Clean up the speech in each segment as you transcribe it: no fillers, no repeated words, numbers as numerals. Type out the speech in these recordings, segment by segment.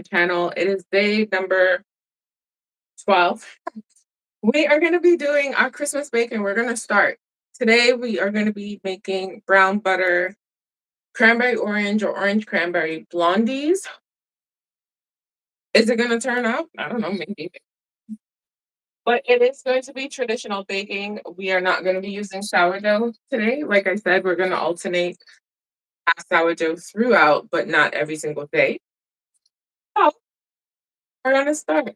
channel. It is day number 12. We are going to be doing our Christmas baking. We're going to start. Today we are going to be making brown butter, cranberry orange or orange cranberry blondies. Is it going to turn out? I don't know, maybe. But it is going to be traditional baking. We are not going to be using sourdough today. Like I said, we're going to alternate sourdough throughout, but not every single day. So we're going to start.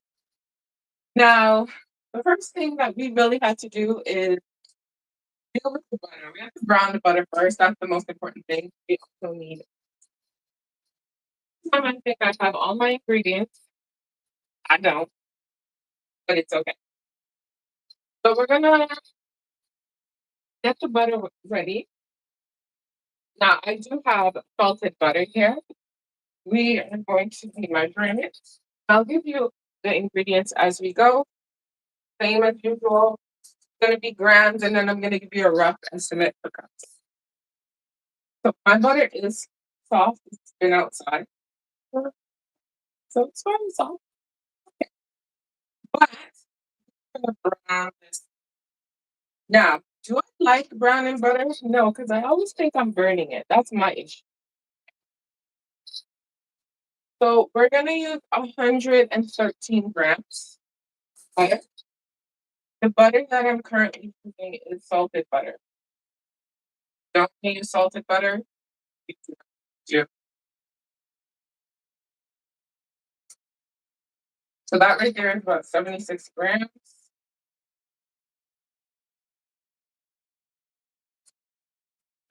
Now, the first thing that we really have to do is deal with the butter. We have to brown the butter first. That's the most important thing. We also need. I think I have all my ingredients. I don't, but it's okay. So we're gonna get the butter ready. Now I do have salted butter here. We are going to be measuring it. I'll give you the ingredients as we go. Same as usual. It's gonna be grams, and then I'm gonna give you a rough estimate for cups. So my butter is soft. It's been outside. So it's very soft. But I'm gonna brown this. Now, do I like browning butter? No, because I always think I'm burning it. That's my issue. So we're gonna use 113 grams butter. The butter that I'm currently using is salted butter. Don't use salted butter. Do. So that right there is about 76 grams.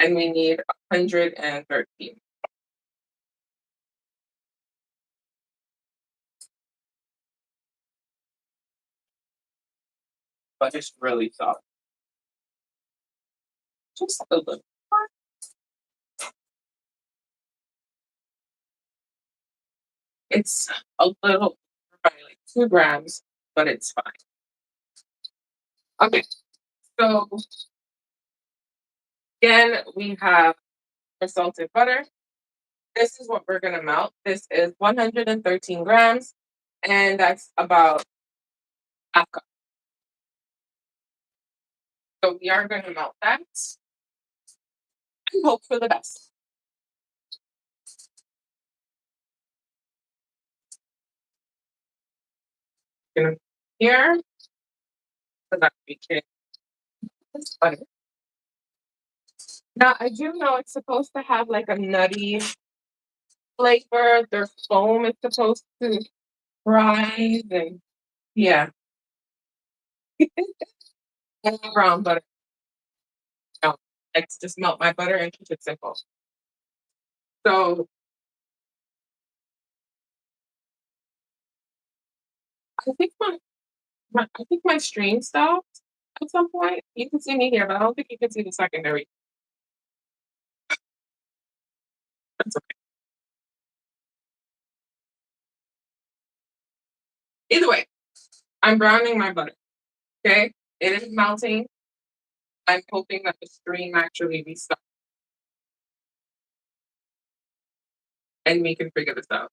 And we need 113. But it's really soft. Just a little. It's a little, probably like 2 grams, but it's fine. Okay, so again, we have our salted butter. This is what we're going to melt. This is 113 grams, and that's about half cup. So we are going to melt that and hope for the best. Here, so that we can this butter. Now, I do know it's supposed to have like a nutty flavor. Their foam is supposed to rise, and yeah. And brown butter. No, let's just melt my butter and keep it simple. So I think my stream stopped at some point. You can see me here, but I don't think you can see the secondary. That's okay. Either way, I'm browning my butter. Okay, it is melting. I'm hoping that the stream actually restarts, and we can figure this out.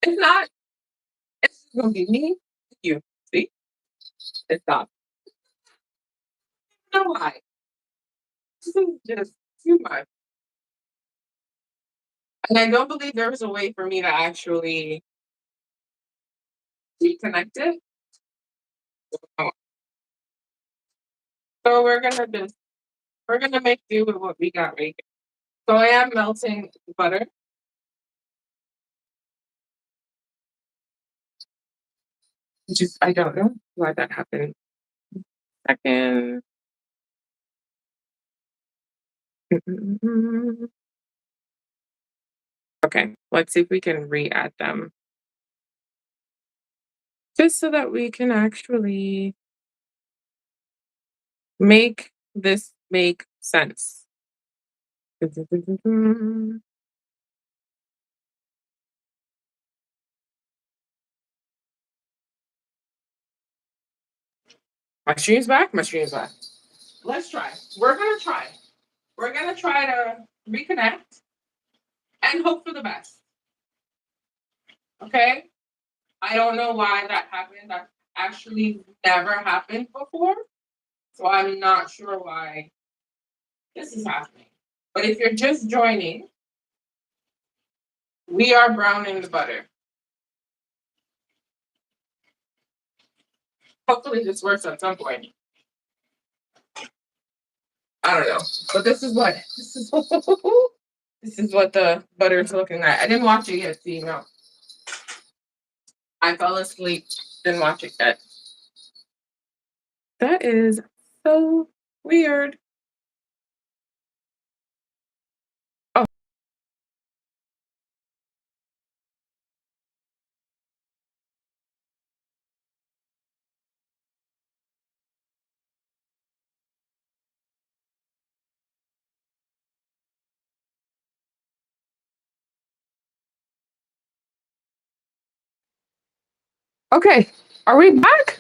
If not, it's gonna be me. You see, it's not. I don't know why. This is just too much. And I don't believe there was a way for me to actually reconnect it. So we're gonna make do with what we got right here. So I am melting the butter. Just I don't know why that happened. Second. Okay, let's see if we can re-add them. Just so that we can actually make this make sense. My stream's back. My stream's back. Let's try. We're gonna try. We're gonna try to reconnect, and hope for the best. Okay? I don't know why that happened. That actually never happened before. So I'm not sure why this is happening. But if you're just joining, we are browning the butter. Hopefully this works at some point. I don't know. But this is what this is what the butter is looking like. I didn't watch it yet, see, no. I fell asleep, didn't watch it yet. That is so weird. Oh. Okay, are we back?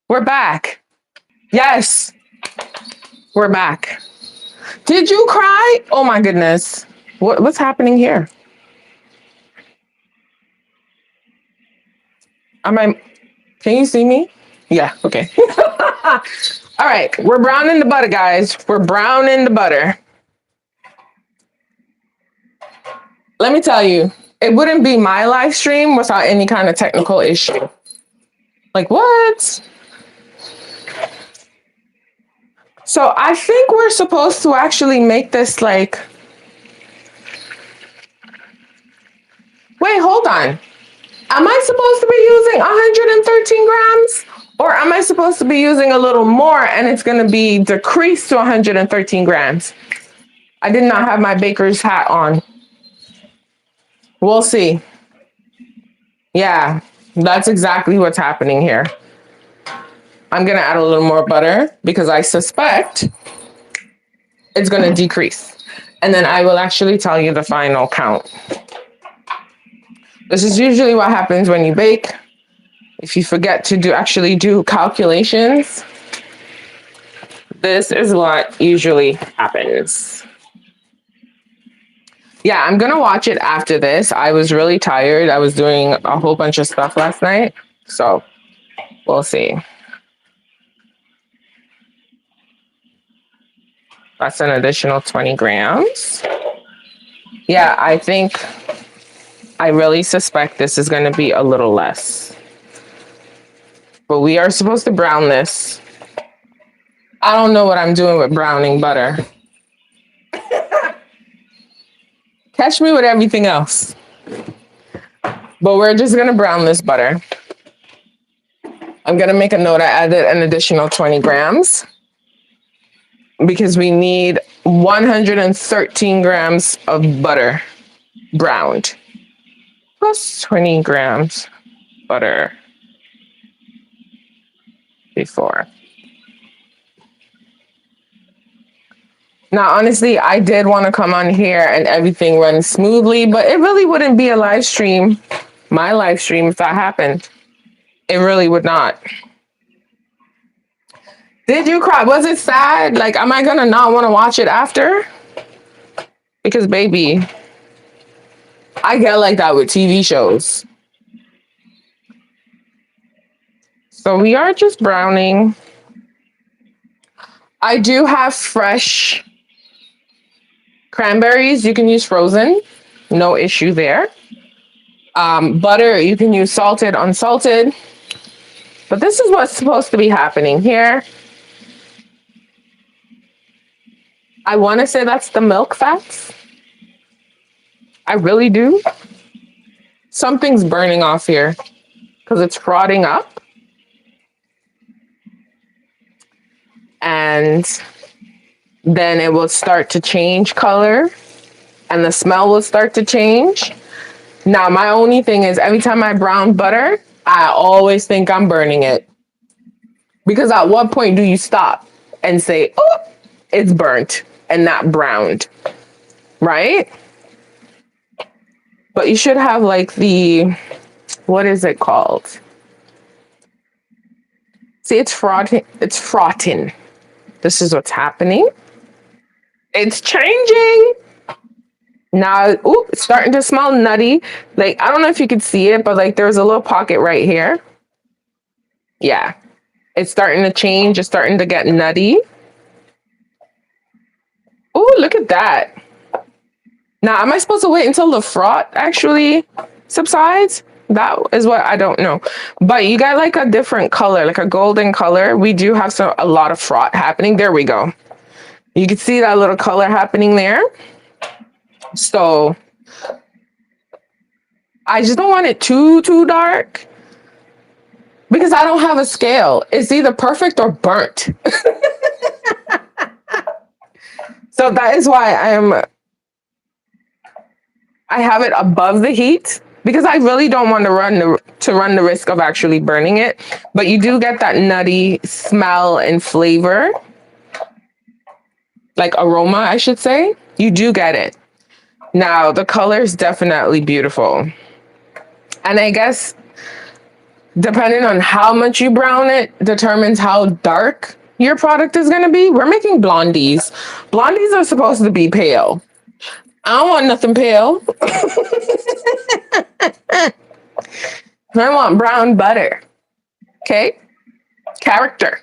We're back. Yes, we're back. Did you cry? Oh my goodness. What's happening here? Can you see me? Yeah, okay. All right, we're browning the butter, guys. We're browning the butter. Let me tell you, it wouldn't be my live stream without any kind of technical issue. Like what? So I think we're supposed to actually make this like, wait, hold on. Am I supposed to be using 113 grams? Or am I supposed to be using a little more and it's going to be decreased to 113 grams? I did not have my baker's hat on. We'll see. Yeah, that's exactly what's happening here. I'm going to add a little more butter because I suspect it's going to decrease. And then I will actually tell you the final count. This is usually what happens when you bake. If you forget to actually do calculations, this is what usually happens. Yeah, I'm going to watch it after this. I was really tired. I was doing a whole bunch of stuff last night. So we'll see. That's an additional 20 grams. Yeah, I really suspect this is going to be a little less. But we are supposed to brown this. I don't know what I'm doing with browning butter. Catch me with everything else. But we're just going to brown this butter. I'm going to make a note. I added an additional 20 grams because we need 113 grams of butter browned plus 20 grams butter before. Now, honestly, I did want to come on here and everything runs smoothly, but it really wouldn't be a live stream, my live stream, if that happened. It really would not. Did you cry? Was it sad? Like, am I gonna not want to watch it after? Because, baby, I get like that with TV shows. So we are just browning. I do have fresh cranberries. You can use frozen. No issue there. Butter, you can use salted, unsalted. But this is what's supposed to be happening here. I want to say that's the milk fats. I really do. Something's burning off here because it's frothing up. And then it will start to change color and the smell will start to change. Now, my only thing is every time I brown butter, I always think I'm burning it. Because at what point do you stop and say, oh, it's burnt and not browned, right? But you should have like the, what is it called? See, it's frothing. It's frothing. This is what's happening. It's changing. Now, ooh, it's starting to smell nutty. Like, I don't know if you could see it, but like there's a little pocket right here. Yeah. It's starting to change. It's starting to get nutty. Oh, look at that. Now, am I supposed to wait until the froth actually subsides? That is what I don't know. But you got like a different color, like a golden color. We do have a lot of froth happening. There we go. You can see that little color happening there. So I just don't want it too dark because I don't have a scale. It's either perfect or burnt. So that is why I have it above the heat because I really don't want to run the risk of actually burning it. But you do get that nutty smell and flavor, like aroma, I should say. You do get it. Now, the color is definitely beautiful. And I guess depending on how much you brown it determines how dark your product is going to be. We're making blondies. Blondies are supposed to be pale. I don't want nothing pale. I want brown butter. Okay? Character.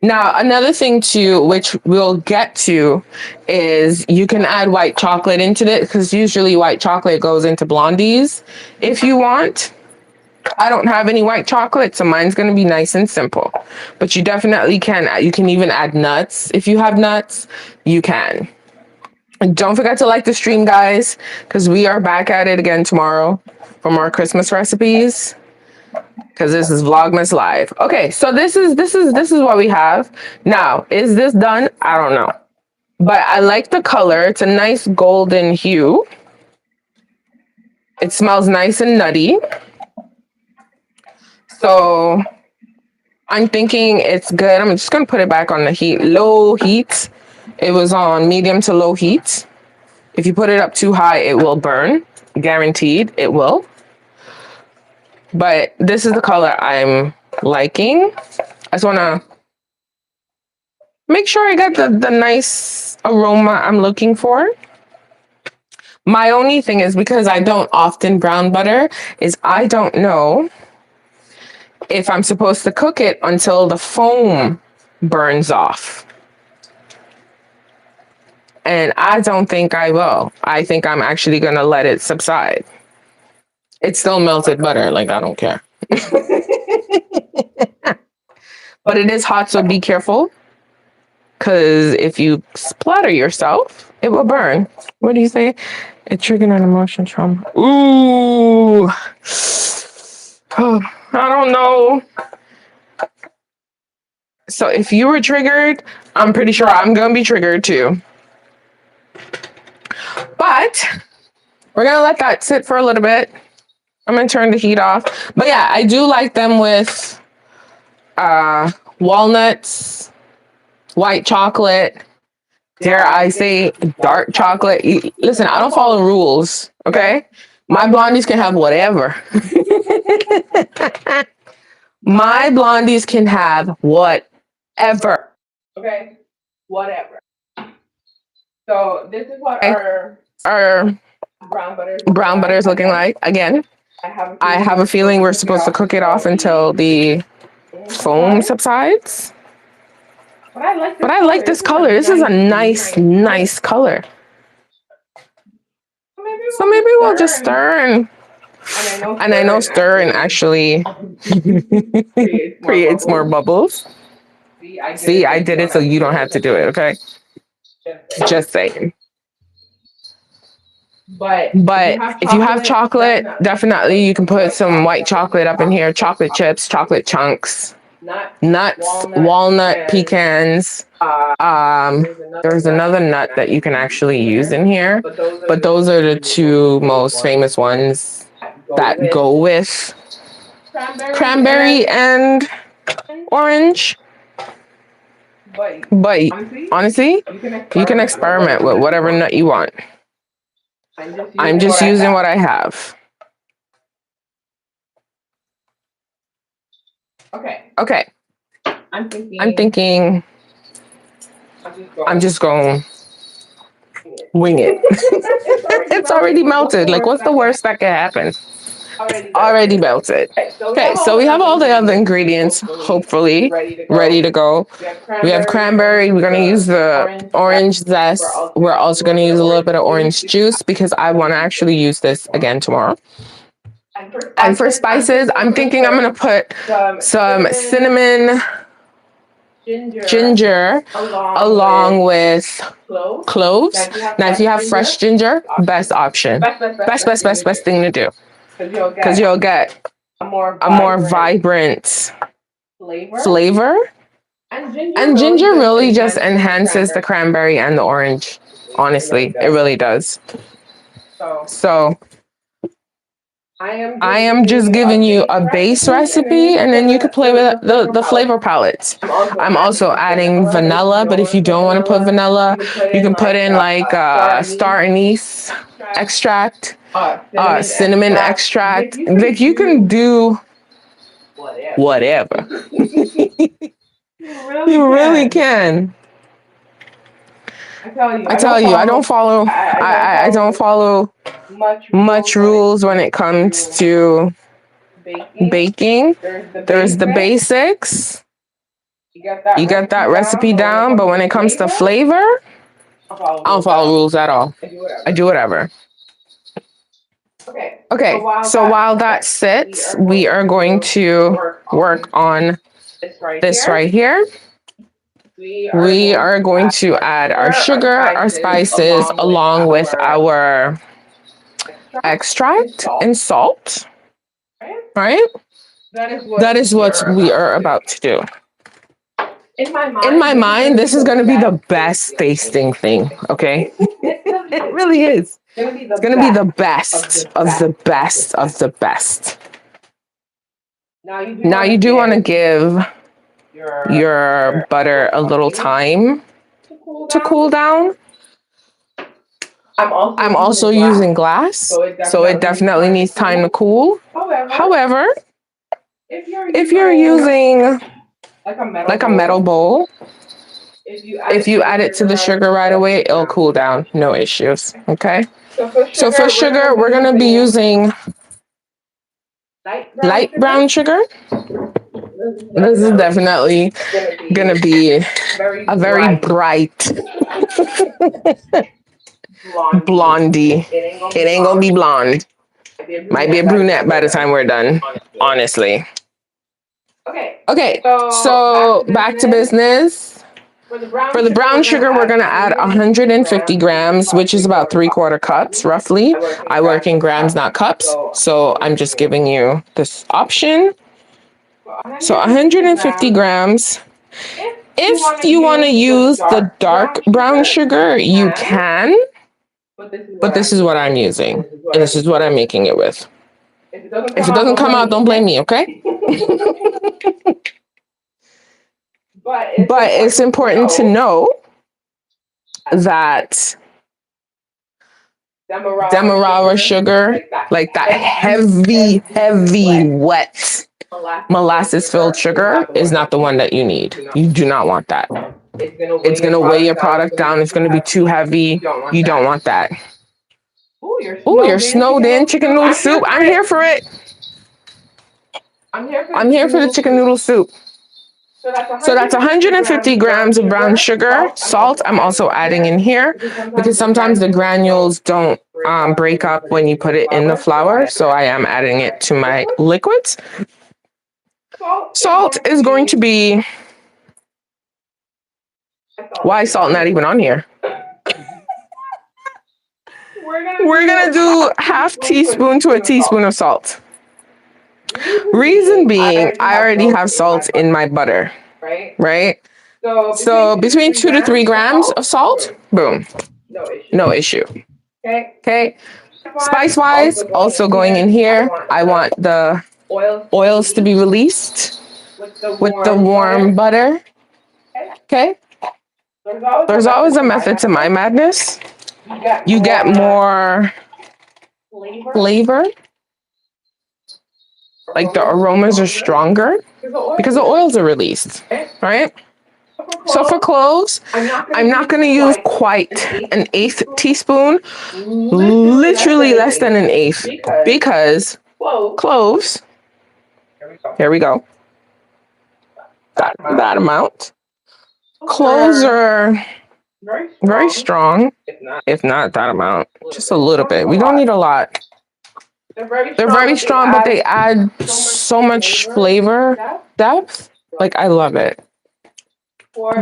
Now, another thing too, which we'll get to, is you can add white chocolate into it because usually white chocolate goes into blondies if you want. I don't have any white chocolate, so mine's going to be nice and simple. But you definitely can. You can even add nuts. If you have nuts, you can. And don't forget to like the stream, guys, because we are back at it again tomorrow for more Christmas recipes. Because this is Vlogmas Live. Okay, so this is what we have. Now, is this done? I don't know. But I like the color. It's a nice golden hue. It smells nice and nutty. So I'm thinking it's good. I'm just going to put it back on the heat. Low heat. It was on medium to low heat. If you put it up too high, it will burn. Guaranteed it will. But this is the color I'm liking. I just want to make sure I got the nice aroma I'm looking for. My only thing is because I don't often brown butter is I don't know if I'm supposed to cook it until the foam burns off. And I don't think I will. I think I'm actually going to let it subside. It's still melted butter. Like, I don't care. But it is hot, so be careful. Because if you splatter yourself, it will burn. What do you say? It triggered an emotion trauma. Ooh. Oh, I don't know. So if you were triggered, I'm pretty sure I'm going to be triggered too. But we're going to let that sit for a little bit. I'm going to turn the heat off. But yeah, I do like them with walnuts, white chocolate, dare I say dark chocolate. Listen, I don't follow rules, okay? My blondies can have whatever. My blondies can have whatever. Okay? Whatever. So this is what our brown butter is looking like. Again, I have a feeling we're supposed to cook it off until the foam subsides. But I like this color. This is a nice color. So maybe we'll just stir and I know stirring actually creates more bubbles. See, I did it so you don't have to do it, okay? Just saying. But if you have chocolate, definitely you can put some white chocolate up in here, chocolate chips, chocolate chunks, nuts, walnut, pecans. There's another nut that you can actually use in here, but those are the two most famous ones that go with cranberry and orange. But honestly, you can experiment with whatever nut you want. I'm just using what I have. Okay. I'm thinking I'm just going Wing it. It's already melted. Like, what's the worst that could happen? Already melted. Okay, so we have all the other ingredients, hopefully, ready to go. We have cranberry. We're going to use the orange zest. We're also going to use a little bit of orange juice because I want to actually use this again tomorrow. And for spices, I'm thinking I'm going to put some cinnamon, ginger, along with cloves. Now, if you have fresh ginger, best option. Best thing to do. Because you'll get a more vibrant flavor. And ginger really just enhances the cranberry and the orange. Honestly, it really does. So I am just giving you a base recipe, and then you could play with the flavor palettes. I'm also adding vanilla, but if you don't want to put vanilla, you can put in like star anise extract, cinnamon extract. Like, you can do whatever. You really can. I tell you, I don't follow. I don't follow much rules when it comes to baking. There's the basics. You got that recipe down, but when it comes to flavor, I don't follow rules at all. I do whatever. Okay, so while that sits, we are going to work on this right here. We are going to add our sugar, our spices, along with our extract and salt, right? That is what we are about to do. In my mind, this is going to be the best tasting thing, okay? It really is. It's going to be the best of the best of the best. Now, you do want to give your butter a little time to cool down. I'm also using glass, so it definitely needs time to cool. However, if you're using like a metal bowl, if you add it to the sugar right away, it'll cool down, no issues, okay? So for sugar, we're gonna be using light brown sugar. This is definitely gonna be a very bright blondie. It ain't gonna be blonde. Might be a brunette by the time we're done, honestly. Okay, so back to business. For the brown sugar, we're gonna add 150 grams, which is about 3/4 cups, roughly. I work in grams, not cups, so I'm just giving you this option. So 150 grams. If you want to use the dark brown sugar, you can, but this is what I'm using, and this is what I'm making it with. If it doesn't come out, don't blame me, okay? But it's important to know that Demerara sugar, like that heavy, wet molasses-filled sugar, is not the one that you need. You do not want that. It's going to weigh your product down. It's going to be too heavy. You don't want that. Oh, you're snowed in chicken noodle soup. I'm here for it. I'm here for the chicken noodle soup. So that's 150 grams of brown sugar. Salt, I'm also adding in here because sometimes the granules don't break up when you put it in the flour. So I am adding it to my liquids. Salt is going to be... Why is salt not even on here? We're going to do half teaspoon to a teaspoon of salt. Reason being, I already have salt in my butter, right? So between 2 to 3 grams of salt, boom, no issue. Okay. Spice-wise, also going in here, I want the oils to be released with the warm butter. Okay. There's always a method to my madness. You get more flavor. Like the aromas are stronger because the oils are released, right? So for cloves, I'm not going to use quite an eighth teaspoon, literally less than an eighth, because cloves, here we go, that amount. Cloves are very strong, if not that amount, just a little bit. We don't need a lot. They're very strong, but they add so much flavor depth. Like, I love it.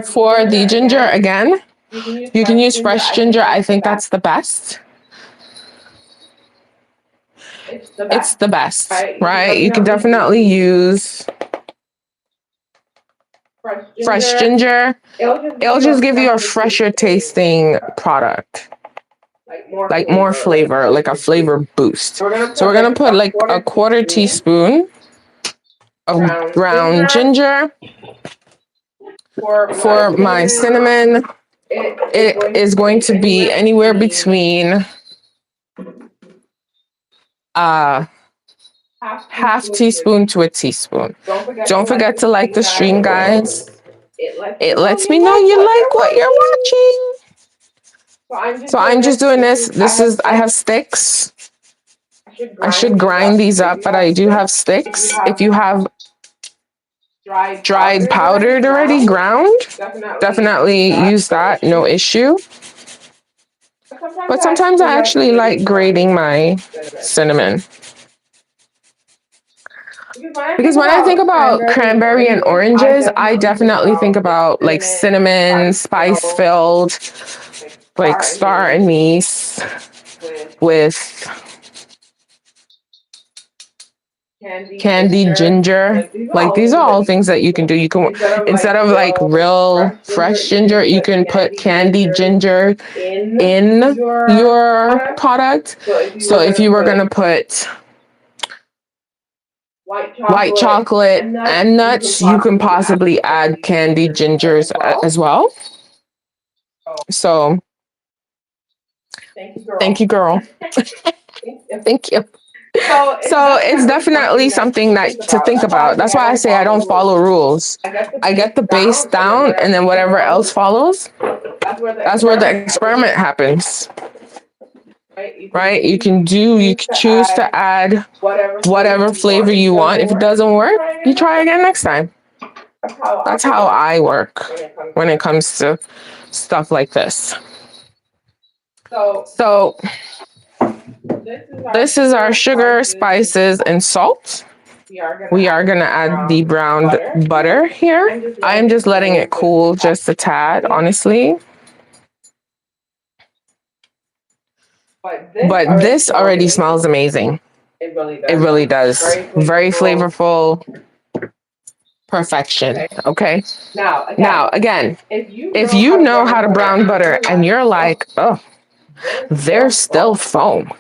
For the ginger, again, you can use fresh ginger. I think that's the best. It's the best, right? You can definitely use fresh ginger. It'll just give you a fresher tasting product. Like more flavor, like a flavor boost. So we're gonna put like a quarter teaspoon of ground ginger. For my cinnamon, it is going to be anywhere between half teaspoon to a teaspoon. Don't forget to like the stream, guys. It lets me know you like what you're watching. So I'm just doing this. I have sticks. I should grind these up, but I do have sticks. If you have dried powdered already, ground, definitely use that, no issue. But sometimes I actually like grating my cinnamon. Because when I think about cranberry and oranges, I definitely think about like cinnamon, spice-filled, like star anise with candied ginger. Like, these are all things that you can do. You can, instead of like real fresh ginger, you can put candied ginger in your product. So if you were gonna put white chocolate and nuts, you can possibly add candied gingers as well. So thank you, girl. Thank you. So it's definitely something to think about. That's why I say I don't follow rules. I get the base down, and then whatever else follows, that's where the experiment happens. Right? You can choose to add whatever flavor you want. If it doesn't work, you try again next time. That's how I work when it comes to stuff like this. So this is our sugar, spices, and salt. We are gonna add the browned butter here. I'm just letting it cool just a tad, honestly. But this already smells amazing. It really does. Very flavorful. Perfection. Okay. Now, again, if you know how to brown butter and you're like, oh, there's still foam,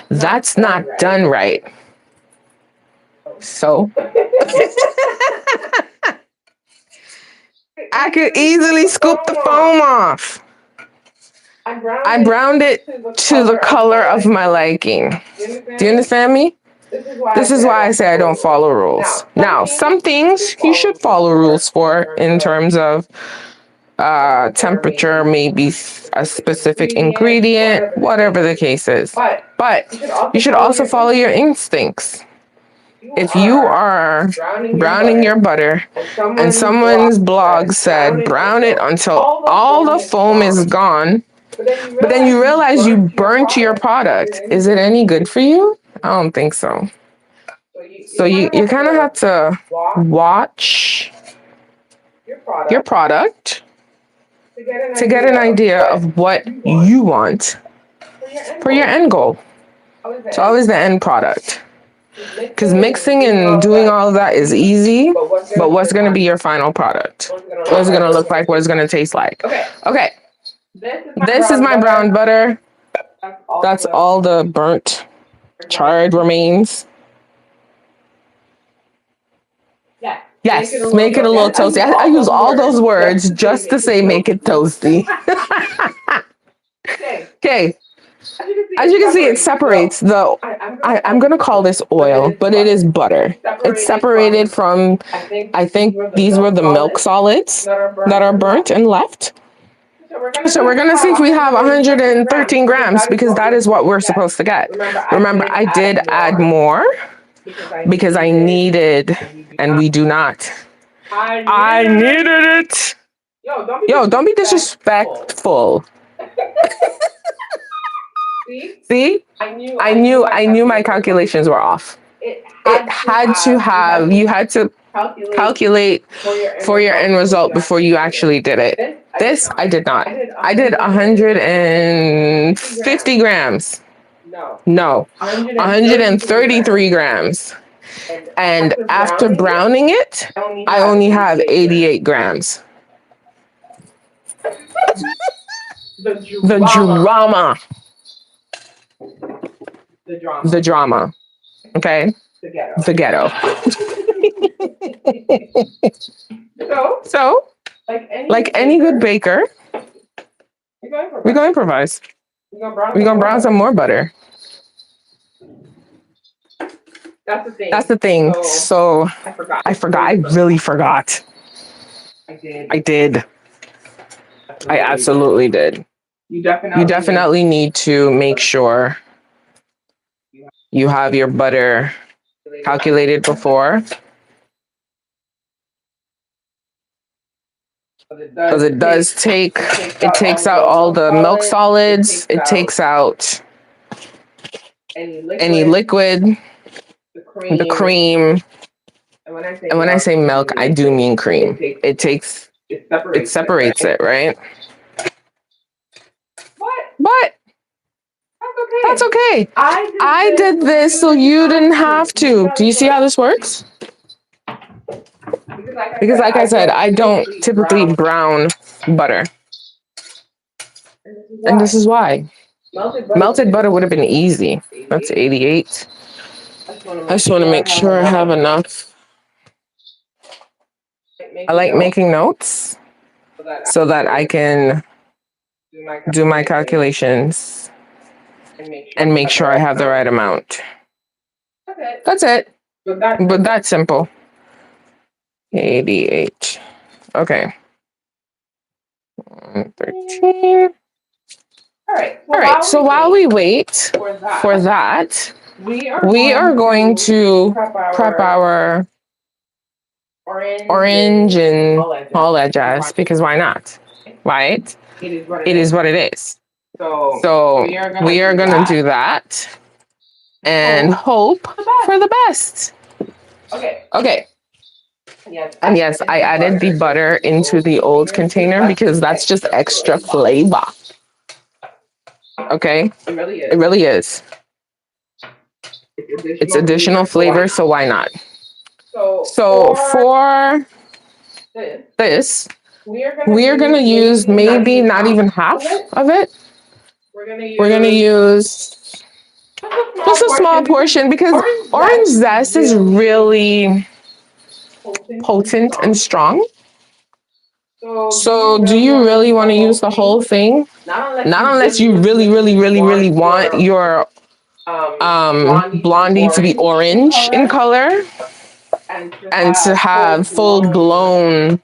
that's not done right. So I could easily scoop the foam off. I browned it to the color of my liking. Do you understand me? This is why I say I don't follow rules. Now, some things you should follow rules for in terms of temperature, maybe a specific ingredient, whatever the case is. But you should also follow your instincts. If you are browning your butter and someone's blog said brown it until all the foam is gone, but then you realize you burnt your product, is it any good for you? I don't think so. So you kind of have to watch your product to get an idea of what you want for your end goal. It's always the end product. Because mixing and doing all of that is easy, but what's going to be your final product? What's it going to look like? What it's going to taste like? Okay. This is my brown butter. That's all the burnt, charred remains. Yes, make it a little toasty. I use all those words just to say make it toasty. Okay. As you can see, it separates the, I'm going to call this oil, but it is butter. It's separated from, I think these were the milk solids that are burnt and left. So we're going to see if we have 113 grams because that is what we're supposed to get. Remember, I did add more because I needed, and we do not. I needed it. Yo, don't be disrespectful. See? I knew my calculations were off. It had to have, you had to calculate for your end result before you actually did it. This, I did not. I did 150 grams. No, 133 grams. And after browning it, I only have 88 grams. The drama. The drama. Okay? The ghetto. So, like any good baker, we're going to improvise. We're going to brown some more butter. That's the thing. So, I forgot. I really forgot. I did. I absolutely did. You definitely need to make sure you have your butter calculated before. Because it does take, it takes out all the milk solids. It takes out any liquid, the cream. And when I say milk, I do mean cream. It separates it, right? But that's okay. I did this so you didn't have to. Do you see how this works? Because like I said, I don't typically brown butter. And this is why. Melted butter would have been easy. That's 88. I just want to make sure I have enough. I like making notes so that I can do my calculations and make sure I have the right amount. That's it. But that's simple. 88. Okay. 13. All right. So while we wait for that, we are going to prep our orange and all that jazz because why not? Right? It is what it is. So we are gonna do that and hope for the best. Okay. And yes, I added the butter into the old container because that's just extra flavor. Okay? It really is. It's additional flavor, so why not? So for this, we are going to use maybe not even half of it. We're going to use just a small portion because orange zest is really potent and strong. So do you really want to use the whole thing? Not unless you really want your blondie to be orange in color and to have full-blown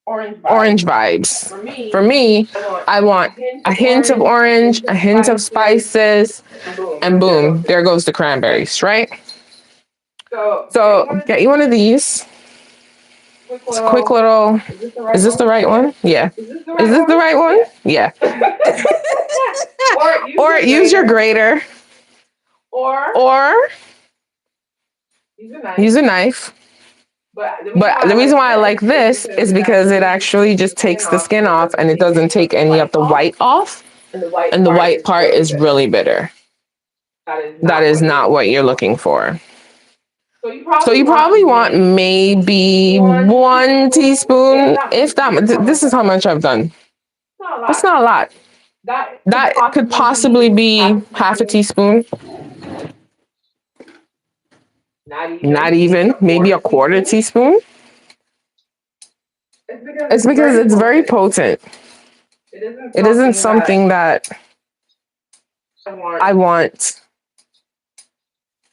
orange vibes. For me, I want a hint of orange, a hint of spices, and boom, there goes the cranberries, right? So get you one of these. It's a quick little, is this the right one? Yeah. Is this the right one? Yeah. Or use your grater. Or use a knife. But the reason why I like this is because it actually just takes the skin off and it doesn't take any of the white off. And the white part is really bitter. That is not what you're looking for. So you probably want maybe 1 teaspoon, if that. This is how much I've done. That's not a lot. That could possibly be half a teaspoon. Not even, maybe a 1/4 teaspoon. It's because it's very potent. It isn't something that I want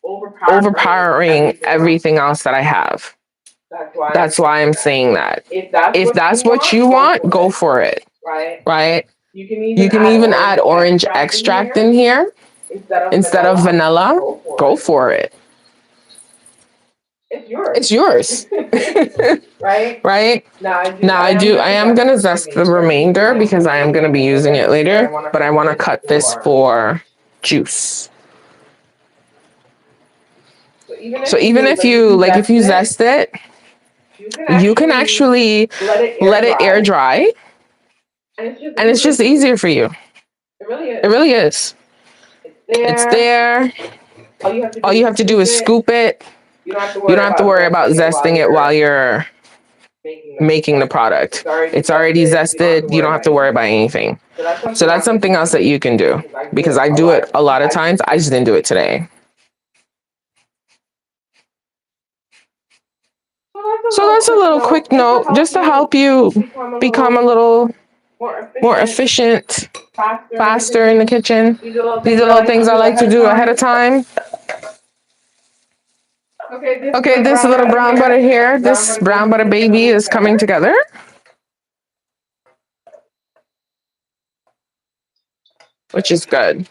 overpowering everything else that I have. That's why I'm saying that. If that's what you want, go for it. Right? You can even add orange extract in here instead of vanilla. Go for it. It's yours. Right? Now I am gonna zest the remainder because I am gonna be using it later, but I want to cut this for juice. So even if you zest it, you can actually let it air dry, and it's just easier for you. It really is. It's there. All you have to do is scoop it. You don't have to worry about zesting it while you're making the product. It's already zested. You don't have to worry about anything. So that's something else that you can do, because I do it a lot of times. I just didn't do it today. So that's a little quick note just to help you become a little more efficient, faster in the kitchen. These are little things I like to do ahead of time. Okay, this little brown butter here, this brown butter baby is coming together. Which is good.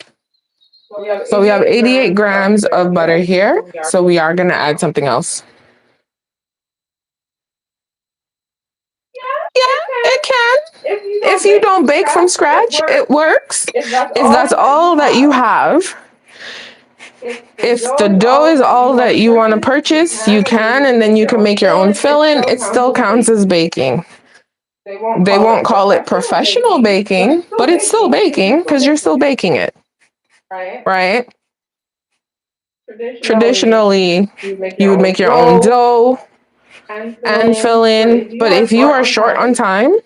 So we have 88 grams of butter here. So we are going to add something else. Yeah, it can. If you don't bake from scratch, it works. If that's all that you have. If the dough is all that you want to purchase, you can, and then you can make your own filling. It still counts as baking. They won't call it professional baking, but it's still baking because you're still baking it. Right? Traditionally, you would make your own dough and fill in. But if you are short on time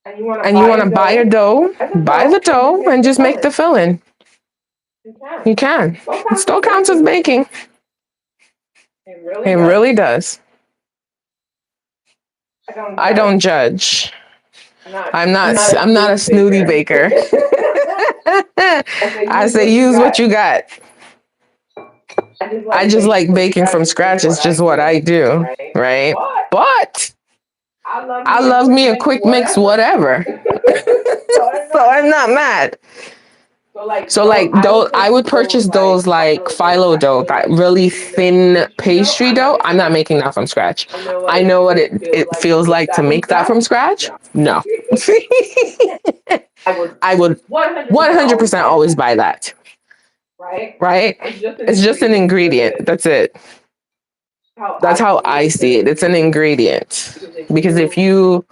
and you want to buy a dough, buy the dough and just make the filling. You can. It still counts as baking. It really does. I don't judge. I'm not a snooty baker. I say use what you got. I just like baking from scratch. It's just what I do, right? But I love me a quick mix, whatever. So I'm not mad. So like those, I would purchase those like phyllo dough, that really thin pastry dough. I'm not making that from scratch. I know what it feels like to make that from scratch. No. I would 100% always buy that. Right? It's just an ingredient. That's it. That's how I see it. It's an ingredient. Because if you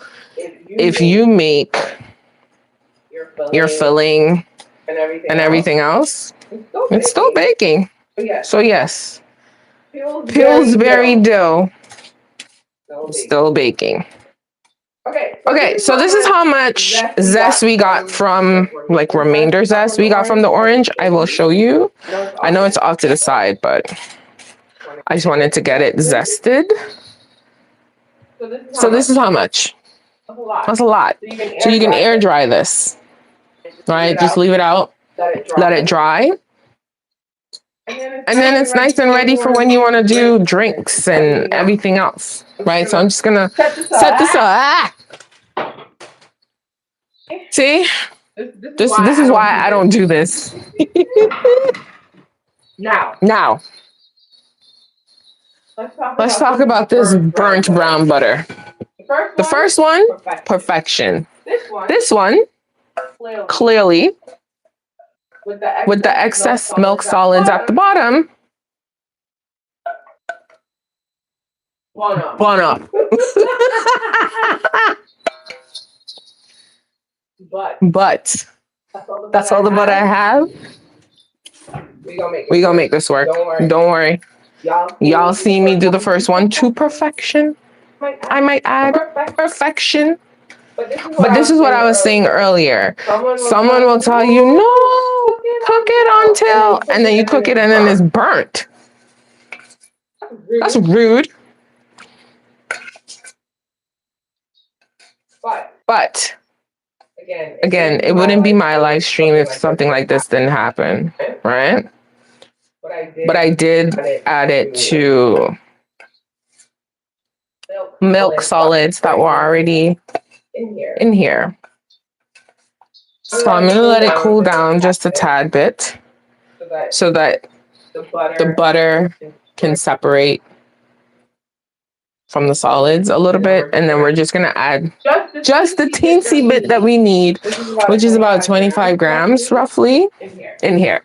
make your filling and everything else, it's still baking. So yes, Pillsbury dough, still baking. Okay, so this is how much zest we got from, like remainder zest we got from the orange. I will show you. I know it's off to the side, but I just wanted to get it zested. So this is how much. That's a lot. So you can air dry this. Right? Just leave it out. Let it dry. And then it's nice and ready for when you want to do drinks and everything else. Right? So I'm just going to set this up. Ah! See? This is why I don't do this. Now, let's talk about this burnt brown butter. The first one, perfection. This one, clearly, with the excess milk solids at the bottom, bun up. But that's all the butter I have. We gonna make this work. Don't worry. Y'all see me do the first one to perfection. I might add perfection. But this is what I was saying earlier. Someone will tell you, no, cook it until, and then you cook it and then it's burnt. That's rude. But Again, it wouldn't be my live stream if something like this didn't happen, right? But I did add it to milk solids that were already in here. So I'm gonna let it cool down just a tad bit so that the butter can separate from the solids a little bit, and then we're just gonna add just the teensy bit that we need, which is about 25 grams roughly in here.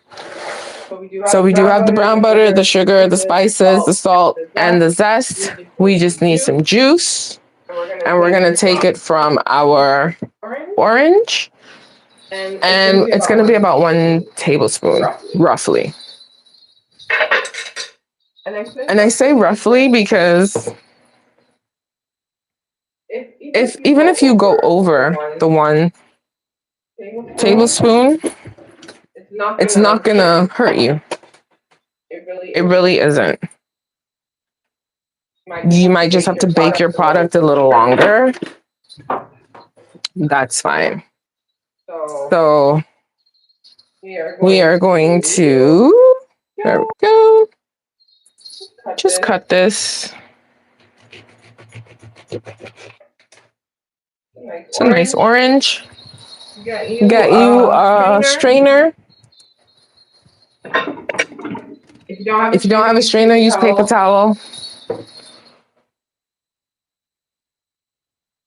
So we do have the brown butter, the sugar, the spices, the salt, and the zest. We just need some juice, and we're gonna take it from our orange, and it's gonna be about 1 tablespoon roughly. And I say roughly because even if you go over the 1 tablespoon, it's not gonna hurt you. It really isn't. You might just have to bake your product a little longer. That's fine. So we are going to, there we go. Just cut this. It's a nice orange. Get you a strainer. If you don't have a strainer, use paper towel.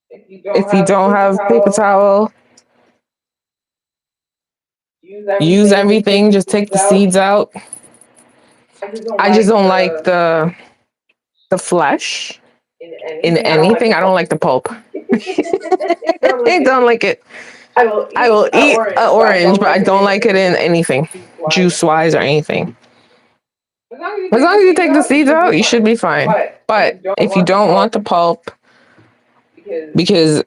If you don't have paper towel, use everything. Just take the seeds out. I just don't like the flesh in anything. I don't like the pulp. I don't like it. I will eat an orange, but I don't like it in anything, juice-wise or anything. As long as you take the seeds out, you should be fine. But if you don't want the pulp, because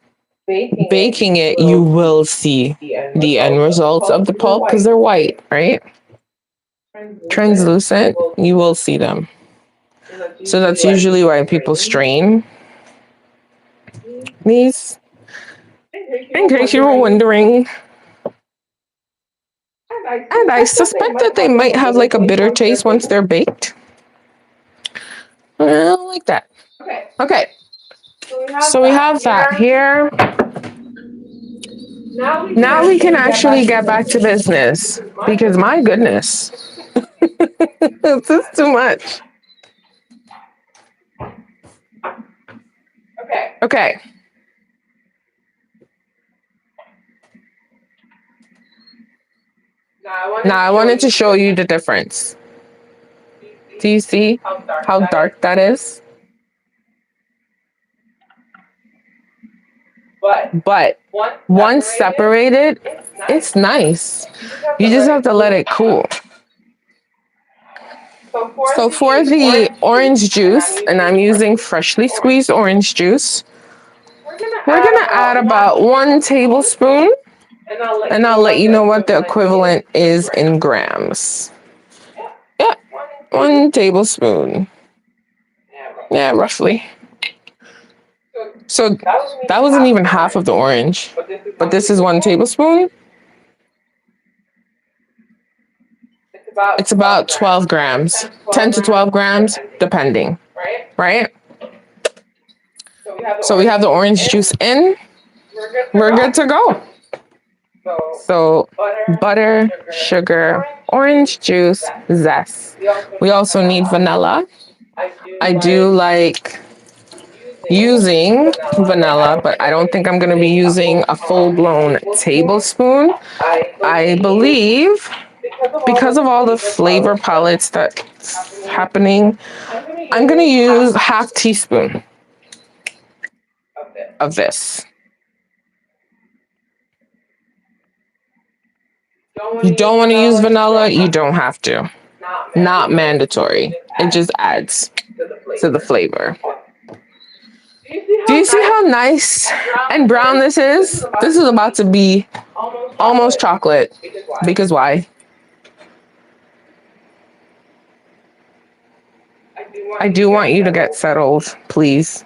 baking it, you will see the end results of the pulp because they're white, right? Translucent, you will see them. So that's usually why people strain these. In case you were wondering. And I suspect that they might have like a bitter taste once they're baked. I don't like that. Okay. So we have that here. Now we can actually get back to business because my goodness, this is too much. Okay. Now I wanted to show you the difference. Do you see how dark that is? But once separated, it's nice. You just have to let it cool. So for the orange juice, and I'm using freshly squeezed orange juice, we're gonna add about 1 tablespoon, and I'll let you know what the equivalent is in grams. Yeah, 1 tablespoon. Yeah, roughly. So that wasn't even half of the orange, but this is 1 tablespoon. It's about 12 grams, 10 to 12 grams, depending, right? So we have the orange juice in. We're good to go. So butter, sugar, orange juice, zest. We also need vanilla. I do like using vanilla, but I don't think I'm going to be using a full-blown tablespoon. I believe because of all the flavor palettes that's happening, I'm going to use half teaspoon of this. You don't want to use vanilla, you don't have to. Not mandatory. It just adds to the flavor. Do you see how nice and brown this is? This is about to be almost chocolate. Because why? I do want you to get settled, please.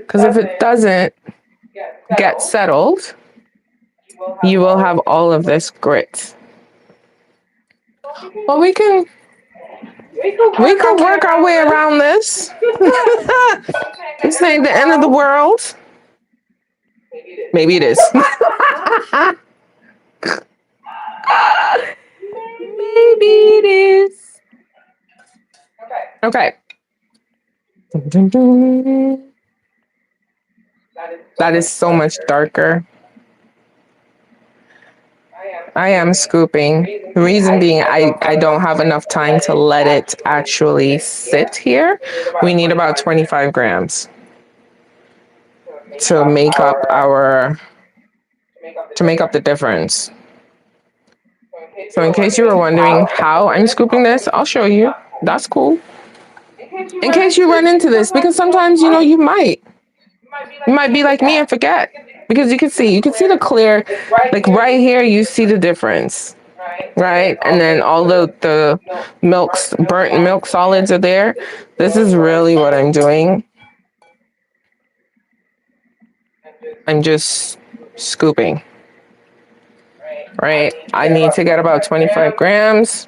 Because if it doesn't get settled, you will have all of this grit. Well, we can work our way around this. This ain't the end of the world. Maybe it is. Maybe it is. Okay. Dun, dun, dun. That is so much darker. I am scooping. The reason being I don't have enough time to let it actually sit here. We need about 25 grams to make up the difference. So in case you were wondering how I'm scooping this, I'll show you. That's cool. In case you run into this, because sometimes, you might be like me and forget. Because you can see the clear, like right here, you see the difference, right? And then all the burnt milk solids are there. This is really what I'm doing. I'm just scooping, right? I need to get about 25 grams.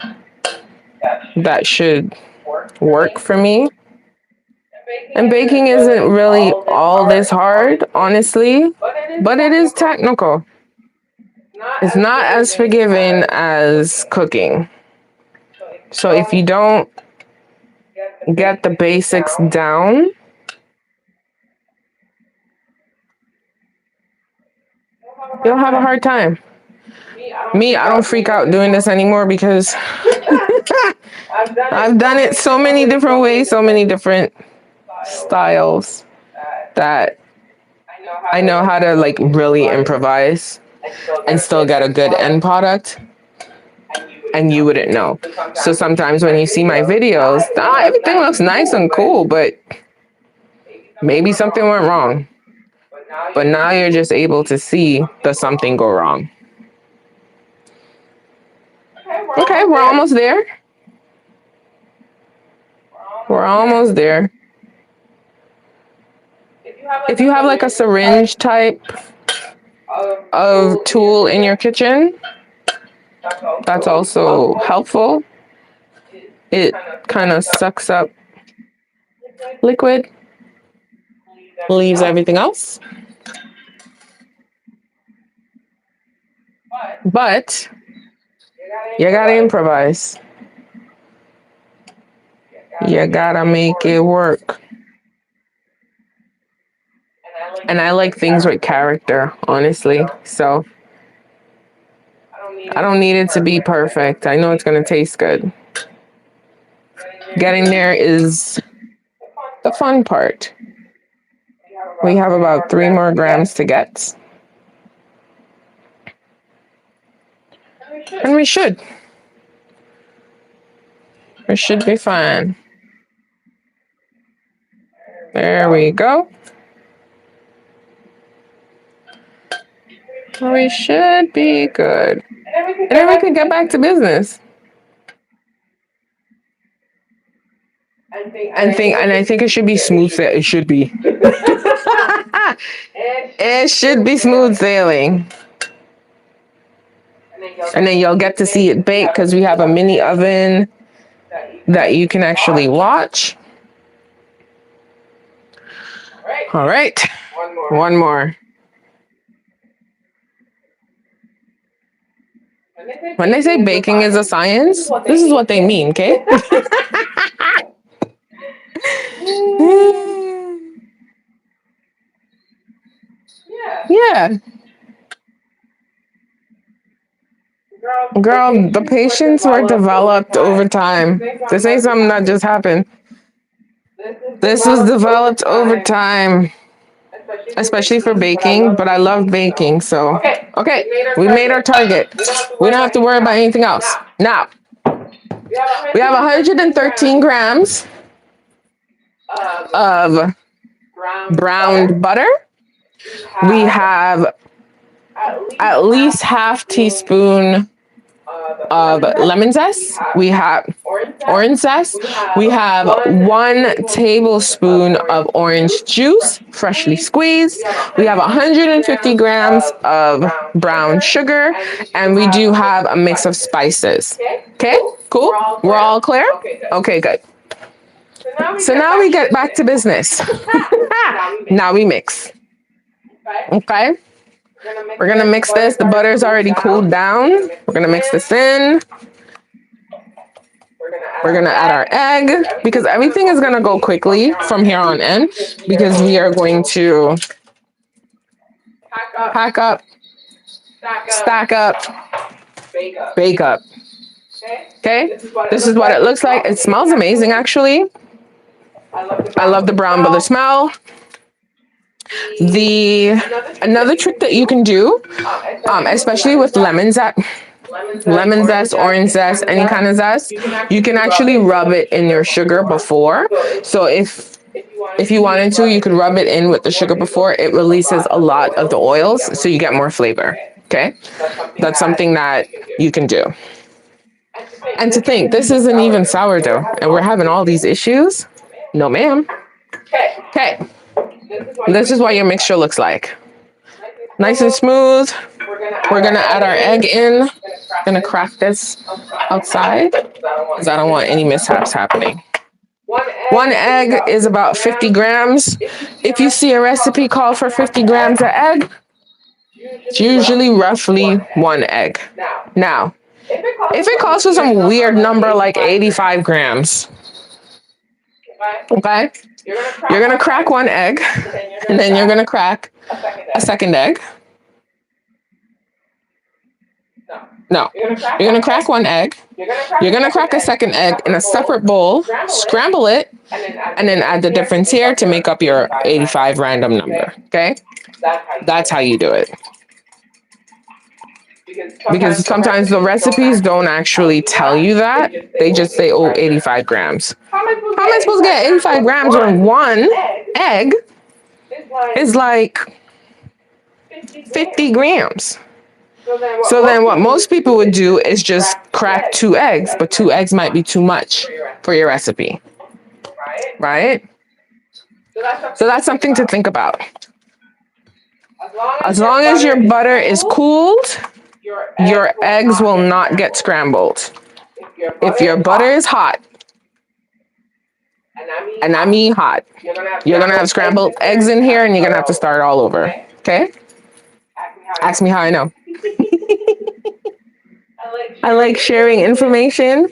That should work for me. And baking isn't really all this hard, honestly, but it is technical. It's not as forgiving as cooking. So if you don't get the basics down, you'll have a hard time. Me, I don't freak out doing this anymore because I've done it so many different ways, so many different styles that I know how to like really improvise and still get a good end product, and you wouldn't know. So sometimes when you see my videos, everything looks nice and cool, but maybe something went wrong. But now you're just able to see the something go wrong. Okay, we're almost there. We're almost there. If you have like a syringe type of tool in your kitchen, that's also helpful. It kind of sucks up liquid, leaves everything else. But you gotta improvise. You gotta make it work. And I like things with character, honestly. So I don't need it to be perfect. I know it's gonna taste good. Getting there is the fun part. We have about 3 more grams to get. And we should be fine. There we go. We should be good. And then we can get back to business. And I think it should be smooth. It should be. It should be smooth sailing. And then you'll get to see it bake because we have a mini oven that you can actually watch. All right. One more. When they say baking is a science, this is what they mean, okay? Yeah. Girl, the patience were developed over time. This ain't something that just happened. This was developed over time, especially for baking, but I love baking, so. Okay, we made our target. We don't have to worry about anything else. Now, we have 113 grams of browned butter. We have at least half teaspoon of lemon zest. We have orange zest. We have 1 tablespoon of orange juice, freshly squeezed. We have 150 grams of brown sugar, and we do have a mix of spices. Okay, cool. We're all clear? Okay, good. So now we get back to business. Now we mix. Okay. We're gonna mix this. The butter's already cooled down. We're gonna mix this in. We're gonna add our egg because everything is gonna go quickly from here on in because we are going to pack up, stack up, bake up. Okay, this is what it looks like. It smells amazing, actually. I love the brown butter smell. Another trick that you can do, especially with lemon zest, orange zest, any kind of zest, you can actually rub it in your sugar before. So if you wanted to, you could rub it in with the sugar before. It releases a lot of the oils, so you get more flavor. Okay, that's something that you can do. And to think, this isn't even sourdough, and we're having all these issues? No, ma'am. Okay, this is what your mixture looks like. Nice and smooth. We're gonna add our egg in. Gonna crack this outside because I don't want any mishaps happening. 1 egg is about 50 grams. If you see a recipe call for 50 grams of egg, it's usually roughly 1 egg. Now, if it calls for some weird number like 85 grams, okay, you're gonna crack 1 egg, and then you're gonna crack a second egg. No, you're gonna crack 1 egg. You're gonna crack a second egg in a separate bowl, scramble it, and then add the difference here to make up your 85 random number. Okay, that's how you do it. Because sometimes the recipes don't actually tell you that. They just say, oh, 85 grams. How am I supposed to get 85 grams when 1 egg is like 50 grams? So then what most people would do is just crack 2 eggs, but 2 eggs might be too much for your recipe, right? So that's something to think about. As long as your butter is cooled, your eggs will not get scrambled. If your butter is hot, and I mean hot, you're gonna have scrambled eggs in here and you're gonna have to start all over, okay? Ask me how I know. I like sharing information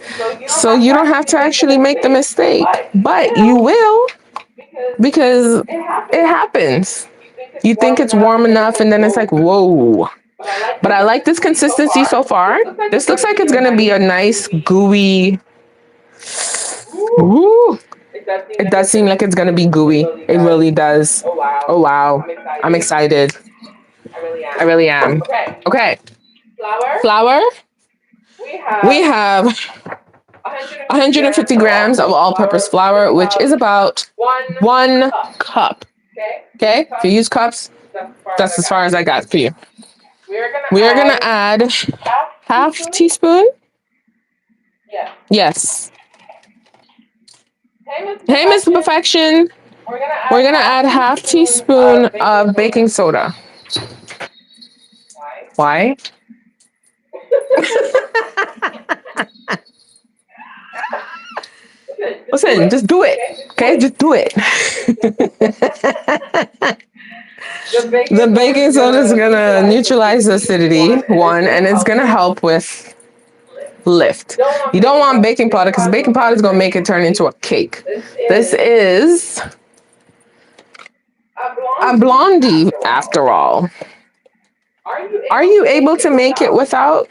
so you don't have to actually make the mistake, but you will because it happens. You think it's warm enough and then it's like, whoa. But I like this consistency so far. This looks like it's gonna be a nice gooey. Ooh. It does seem like it's gonna be gooey. It really does. Oh wow. I'm excited. I really am. Okay. Flour. We have 150 grams of all-purpose flour, which is about 1 cup. Okay, if you use cups, that's as far as I got for you. We are gonna add half teaspoon. Yes. Hey, Mr. Perfection. We're gonna add half teaspoon of baking soda. Why? Listen, just do it. Okay, just do it. The baking soda is gonna neutralize the acidity, 1, and it's gonna help with lift. You don't want baking powder because baking powder is gonna make it turn into a cake. This is a blondie after all. Are you able to make it without?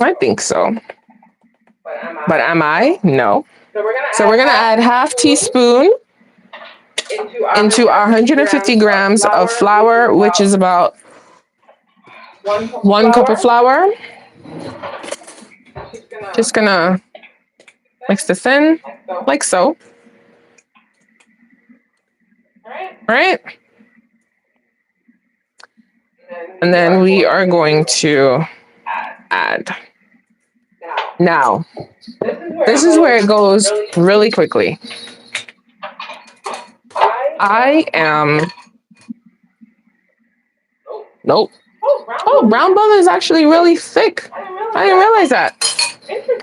I think so. But am I? No. So we're gonna add half teaspoon into our 150 grams of flour, which is about 1 cup of flour. Just gonna mix this in like so. All right. And then we are going to add. Now, this is where it goes really quickly. I am... Nope. Oh, brown butter is actually really thick. I didn't realize that.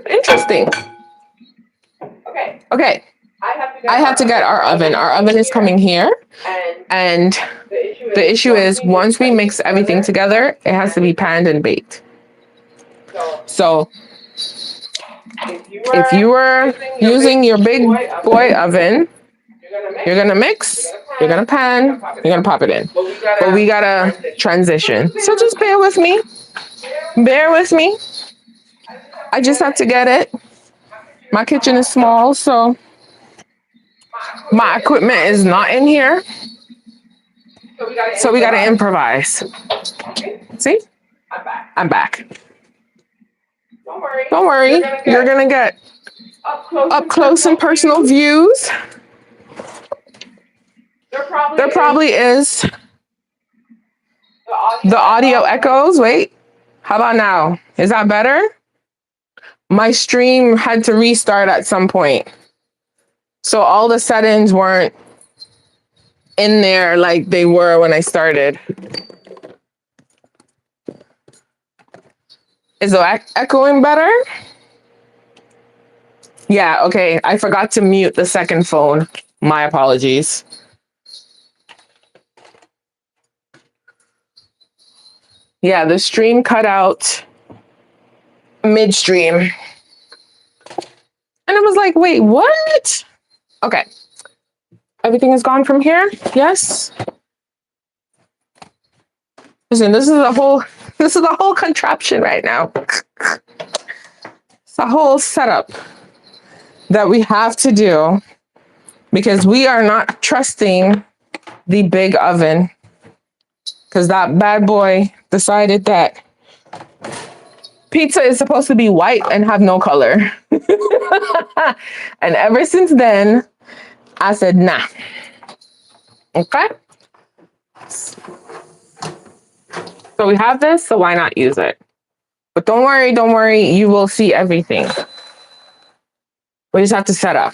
Interesting. Okay. I have to get our oven. Our oven is coming here. And the issue is once we mix everything together, it has to be panned and baked. So if you were using your big boy oven, you're gonna mix, you're gonna pan, you're gonna pop it in. But we gotta transition. So just bear with me. Bear with me. I just have to get it. My kitchen is small, so my equipment is not in here. So we gotta improvise. See? I'm back. Don't worry. You're gonna get up close and personal views. There probably is the audio echoes. Wait, how about now? Is that better? My stream had to restart at some point. So all the settings weren't in there like they were when I started. Is the echoing better? Yeah, okay. I forgot to mute the second phone. My apologies. Yeah, the stream cut out midstream. And I was like, wait, what? Okay. Everything is gone from here? Yes. Listen, this is a whole contraption right now. It's a whole setup that we have to do because we are not trusting the big oven because that bad boy decided that pizza is supposed to be white and have no color. And ever since then, I said, nah. Okay. So we have this, so why not use it? But don't worry, you will see everything. We just have to set up.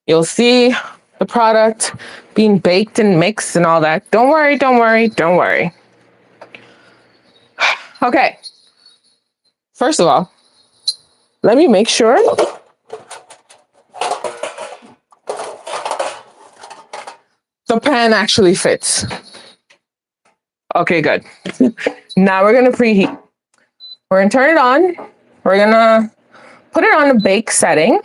You'll see the product being baked and mixed and all that. Don't worry. Okay. First of all, let me make sure the pan actually fits. Okay, good. Now we're gonna preheat. We're gonna turn it on. We're gonna put it on a bake setting.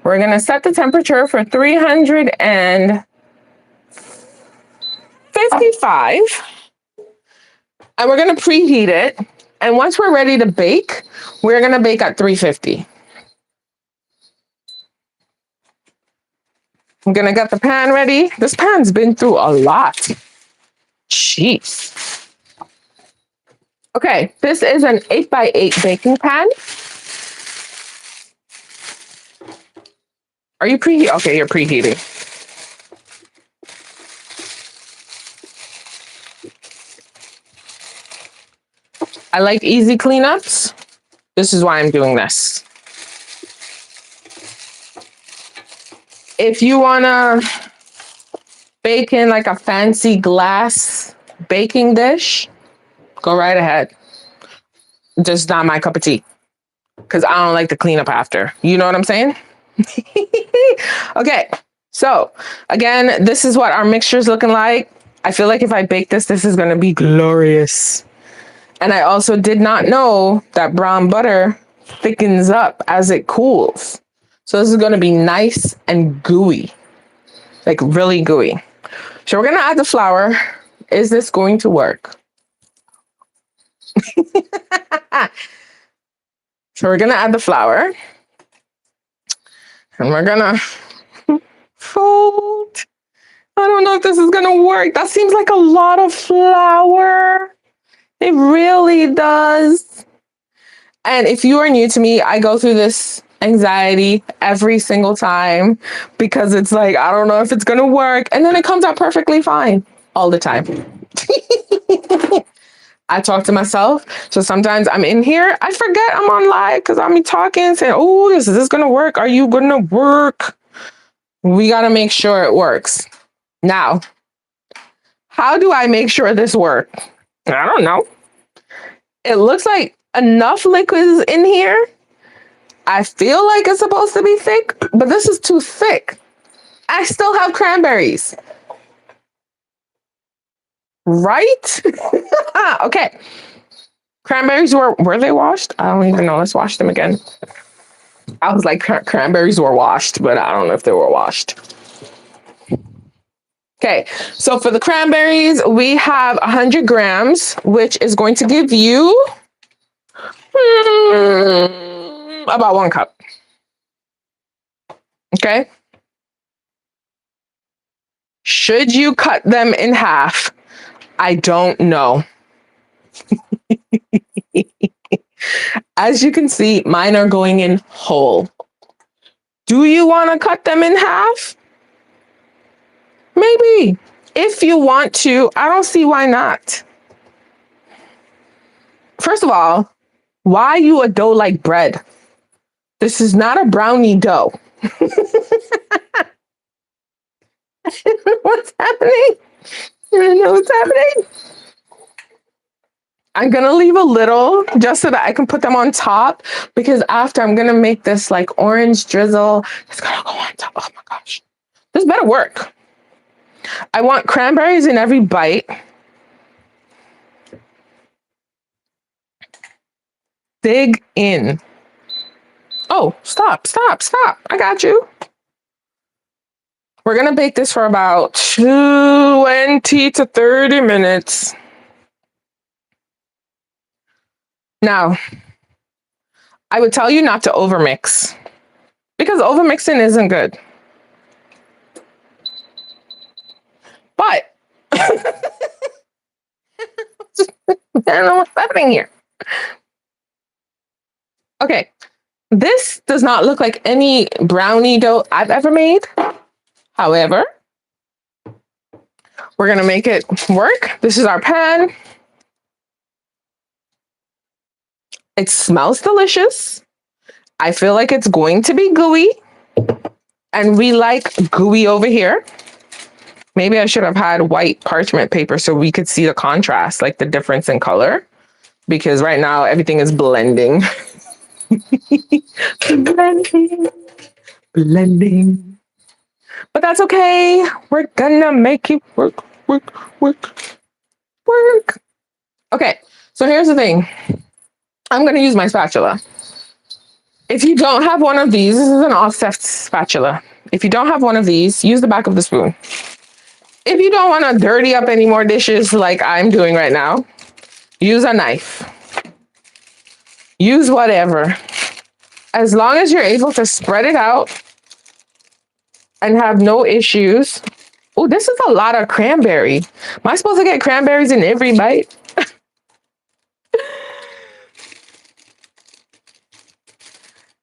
We're gonna set the temperature for 355. And we're gonna preheat it. And once we're ready to bake, we're gonna bake at 350. I'm gonna get the pan ready. This pan's been through a lot. Jeez. Okay, this is an 8x8 baking pan. Are you preheating? Okay, you're preheating. I like easy cleanups. This is why I'm doing this. If you wanna bake in like a fancy glass baking dish, go right ahead. Just not my cup of tea. Because I don't like to clean up after. You know what I'm saying? Okay, so again, this is what our mixture is looking like. I feel like if I bake this, this is gonna be glorious. And I also did not know that brown butter thickens up as it cools. So this is gonna be nice and gooey, like really gooey. So we're gonna add the flour. Is this going to work? So we're gonna add the flour. And we're gonna fold. I don't know if this is gonna work. That seems like a lot of flour. It really does. And if you are new to me, I go through this anxiety every single time because it's like, I don't know if it's gonna work. And then it comes out perfectly fine all the time. I talk to myself. So sometimes I'm in here, I forget I'm on live because I'm talking, saying, oh, is this going to work? Are you going to work? We got to make sure it works. Now, how do I make sure this works? I don't know. It looks like enough liquid is in here. I feel like it's supposed to be thick, but this is too thick. I still have cranberries. Right? Okay. Cranberries were they washed? I don't even know. Let's wash them again. I was like, cranberries were washed, but I don't know if they were washed. Okay, so for the cranberries, we have 100 grams, which is going to give you about 1 cup. Okay. Should you cut them in half? I don't know. As you can see, mine are going in whole. Do you want to cut them in half? Maybe. If you want to, I don't see why not. First of all, why you a dough like bread? This is not a brownie dough. What's happening? I don't know what's happening. I'm going to leave a little just so that I can put them on top, because after I'm going to make this like orange drizzle. It's going to go on top. Oh my gosh. This better work. I want cranberries in every bite. Dig in. Oh, stop. I got you. We're going to bake this for about 20 to 30 minutes. Now, I would tell you not to overmix, because overmixing isn't good. But I don't know what's happening here. Okay, this does not look like any brownie dough I've ever made. However, we're gonna make it work. This is our pan. It smells delicious. I feel like it's going to be gooey, and we like gooey over here. Maybe I should have had white parchment paper so we could see the contrast, like the difference in color, because right now everything is blending. blending. But that's okay. We're gonna make it work. Okay, so here's the thing. I'm gonna use my spatula. If you don't have one of these, this is an offset spatula. If you don't have one of these, use the back of the spoon. If you don't want to dirty up any more dishes like I'm doing right now, use a knife. Use whatever. As long as you're able to spread it out and have no issues. Oh, this is a lot of cranberry. Am I supposed to get cranberries in every bite?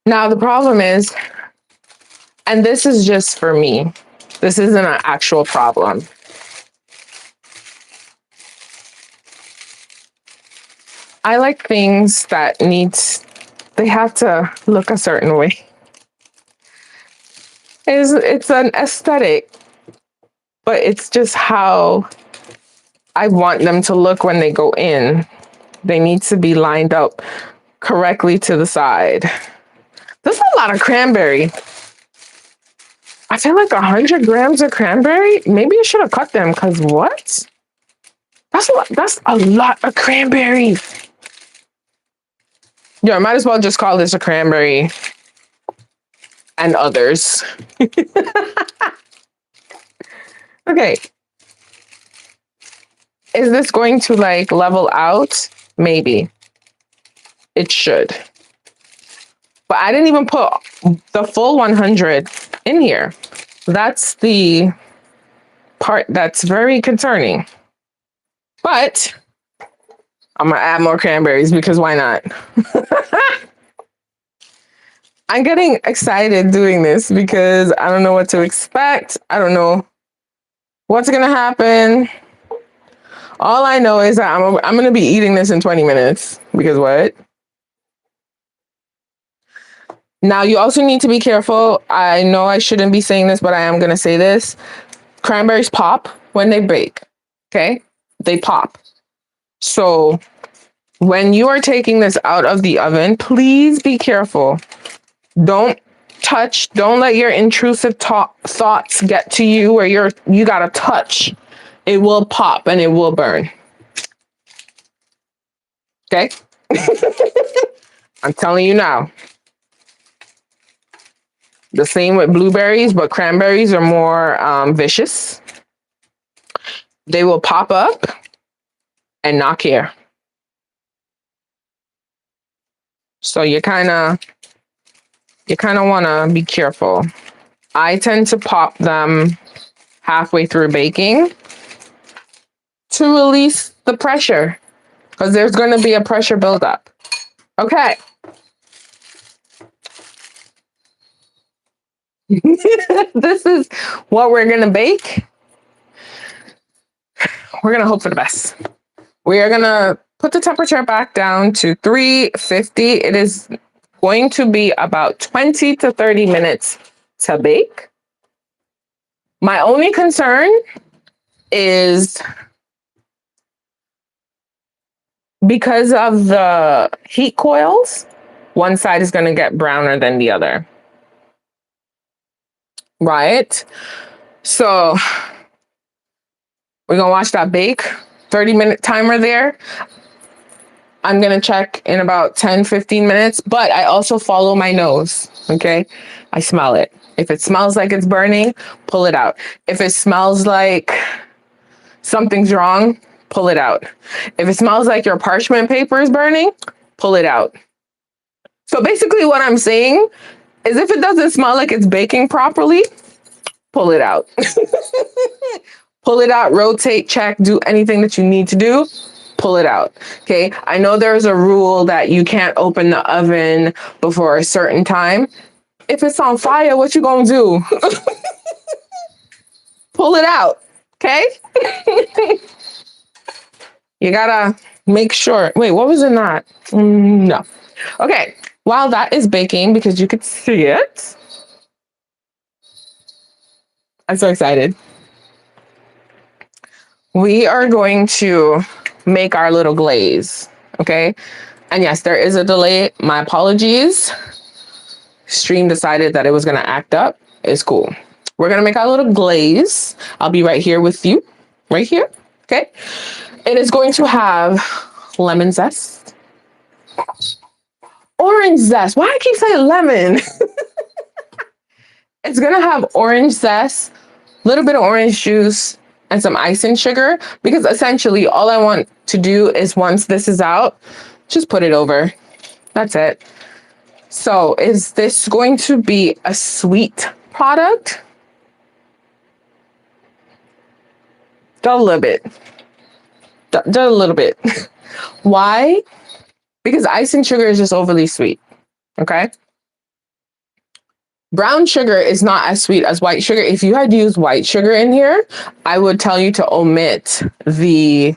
Now, the problem is, and this is just for me, this isn't an actual problem. I like things that they have to look a certain way. It's an aesthetic, but it's just how I want them to look when they go in. They need to be lined up correctly to the side. There's a lot of cranberry. I feel like 100 grams of cranberry. Maybe I should have cut them, because what? That's a lot of cranberry. Yeah, I might as well just call this a cranberry and others. Okay. Is this going to like level out? Maybe. It should. But I didn't even put the full 100 in here. That's the part that's very concerning. But I'm gonna add more cranberries, because why not? I'm getting excited doing this because I don't know what to expect. I don't know what's gonna happen. All I know is that I'm going to be eating this in 20 minutes because what? Now, you also need to be careful. I know I shouldn't be saying this, but I am going to say this. Cranberries pop when they bake. Okay? They pop. So when you are taking this out of the oven, please be careful. Don't let your intrusive thoughts get to you where you got to touch. It will pop and it will burn. Okay? I'm telling you now. The same with blueberries, but cranberries are more vicious. They will pop up and not care. So you kind of want to be careful. I tend to pop them halfway through baking to release the pressure because there's going to be a pressure buildup. Okay. This is what we're going to bake. We're going to hope for the best. We are going to put the temperature back down to 350. It is going to be about 20 to 30 minutes to bake. My only concern is because of the heat coils, one side is going to get browner than the other. Right? So we're going to watch that bake. 30-minute timer there. I'm going to check in about 10, 15 minutes, but I also follow my nose. Okay? I smell it. If it smells like it's burning, pull it out. If it smells like something's wrong, pull it out. If it smells like your parchment paper is burning, pull it out. So basically what I'm saying is if it doesn't smell like it's baking properly, pull it out. Pull it out, rotate, check, do anything that you need to do. Pull it out. Okay. I know there's a rule that you can't open the oven before a certain time. If it's on fire, what you gonna do? Pull it out. Okay. You gotta make sure. Wait, what was in that? No. Okay. While that is baking, because you could see it. I'm so excited. We are going to make our little glaze. Okay. And yes, there is a delay. My apologies. Stream decided that it was going to act up. It's cool. We're going to make our little glaze. I'll be right here with you. Right here. Okay. It is going to have lemon zest. Orange zest. Why I keep saying lemon? It's going to have orange zest, a little bit of orange juice, and some icing sugar, because essentially all I want to do is once this is out, just put it over. That's it. So is this going to be a sweet product? Just a little bit. Just a little bit. Why? Because icing sugar is just overly sweet. Okay. Brown sugar is not as sweet as white sugar. If you had used white sugar in here, I would tell you to omit the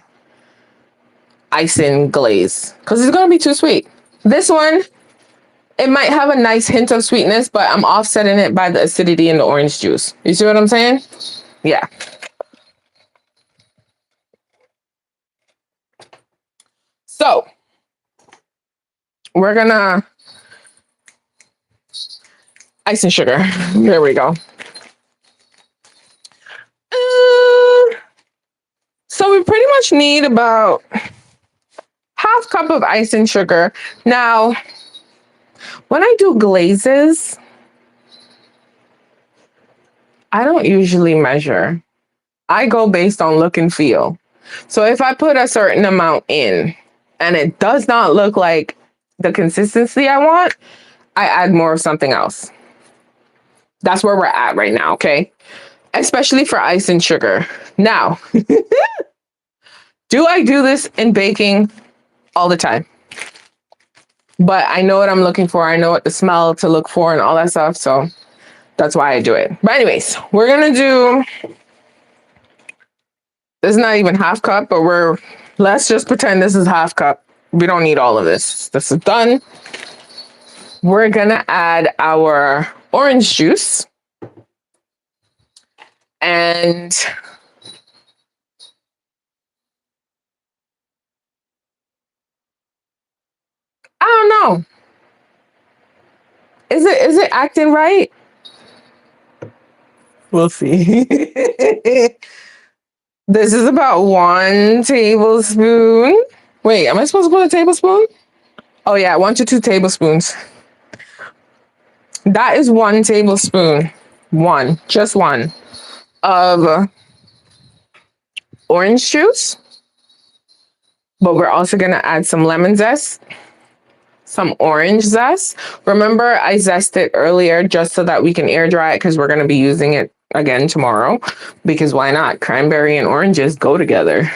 icing glaze because it's going to be too sweet. This one, it might have a nice hint of sweetness, but I'm offsetting it by the acidity in the orange juice. You see what I'm saying? Yeah. So we're gonna icing sugar. There we go. So we pretty much need about half cup of icing sugar. Now, when I do glazes, I don't usually measure. I go based on look and feel. So if I put a certain amount in and it does not look like the consistency I want, I add more of something else. That's where we're at right now, okay? Especially for ice and sugar. Now, do I do this in baking all the time? But I know what I'm looking for. I know what the smell to look for and all that stuff. So that's why I do it. But anyways, we're going to do This is not even half cup, but let's just pretend this is half cup. We don't need all of this. This is done. We're gonna add our orange juice. And I don't know. Is it acting right? We'll see. This is about 1 tablespoon. Wait, am I supposed to put a tablespoon? Oh yeah, 1 to 2 tablespoons. That is 1 tablespoon. Just one of orange juice. But we're also gonna add some lemon zest, some orange zest. Remember, I zested earlier just so that we can air dry it because we're gonna be using it again tomorrow. Because why not? Cranberry and oranges go together.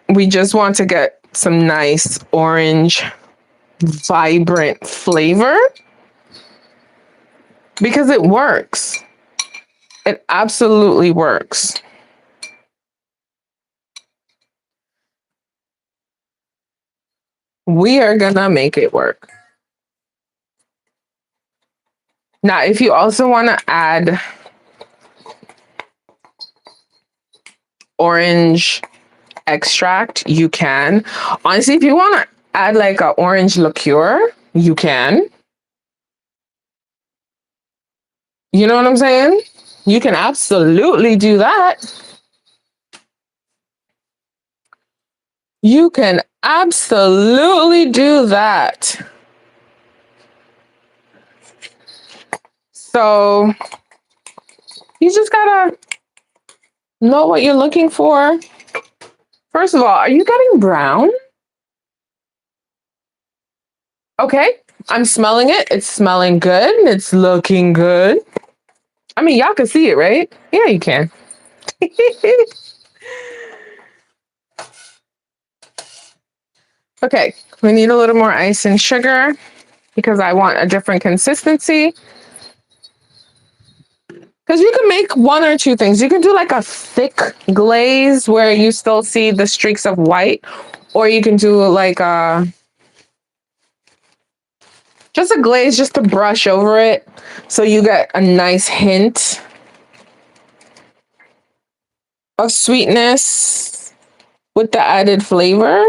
We just want to get some nice orange, vibrant flavor because it works. It absolutely works. We are gonna make it work. Now, if you also want to add orange extract, you can. Honestly, if you want to add like an orange liqueur, you can. You know what I'm saying? You can absolutely do that. You can absolutely do that. So you just gotta know what you're looking for. First of all, are you getting brown? Okay, I'm smelling it. It's smelling good. It's looking good. I mean, y'all can see it, right? Yeah, you can. Okay, we need a little more ice and sugar because I want a different consistency. Because you can make 1 or 2 things. You can do like a thick glaze where you still see the streaks of white, or you can do like just a glaze just to brush over it so you get a nice hint of sweetness with the added flavor.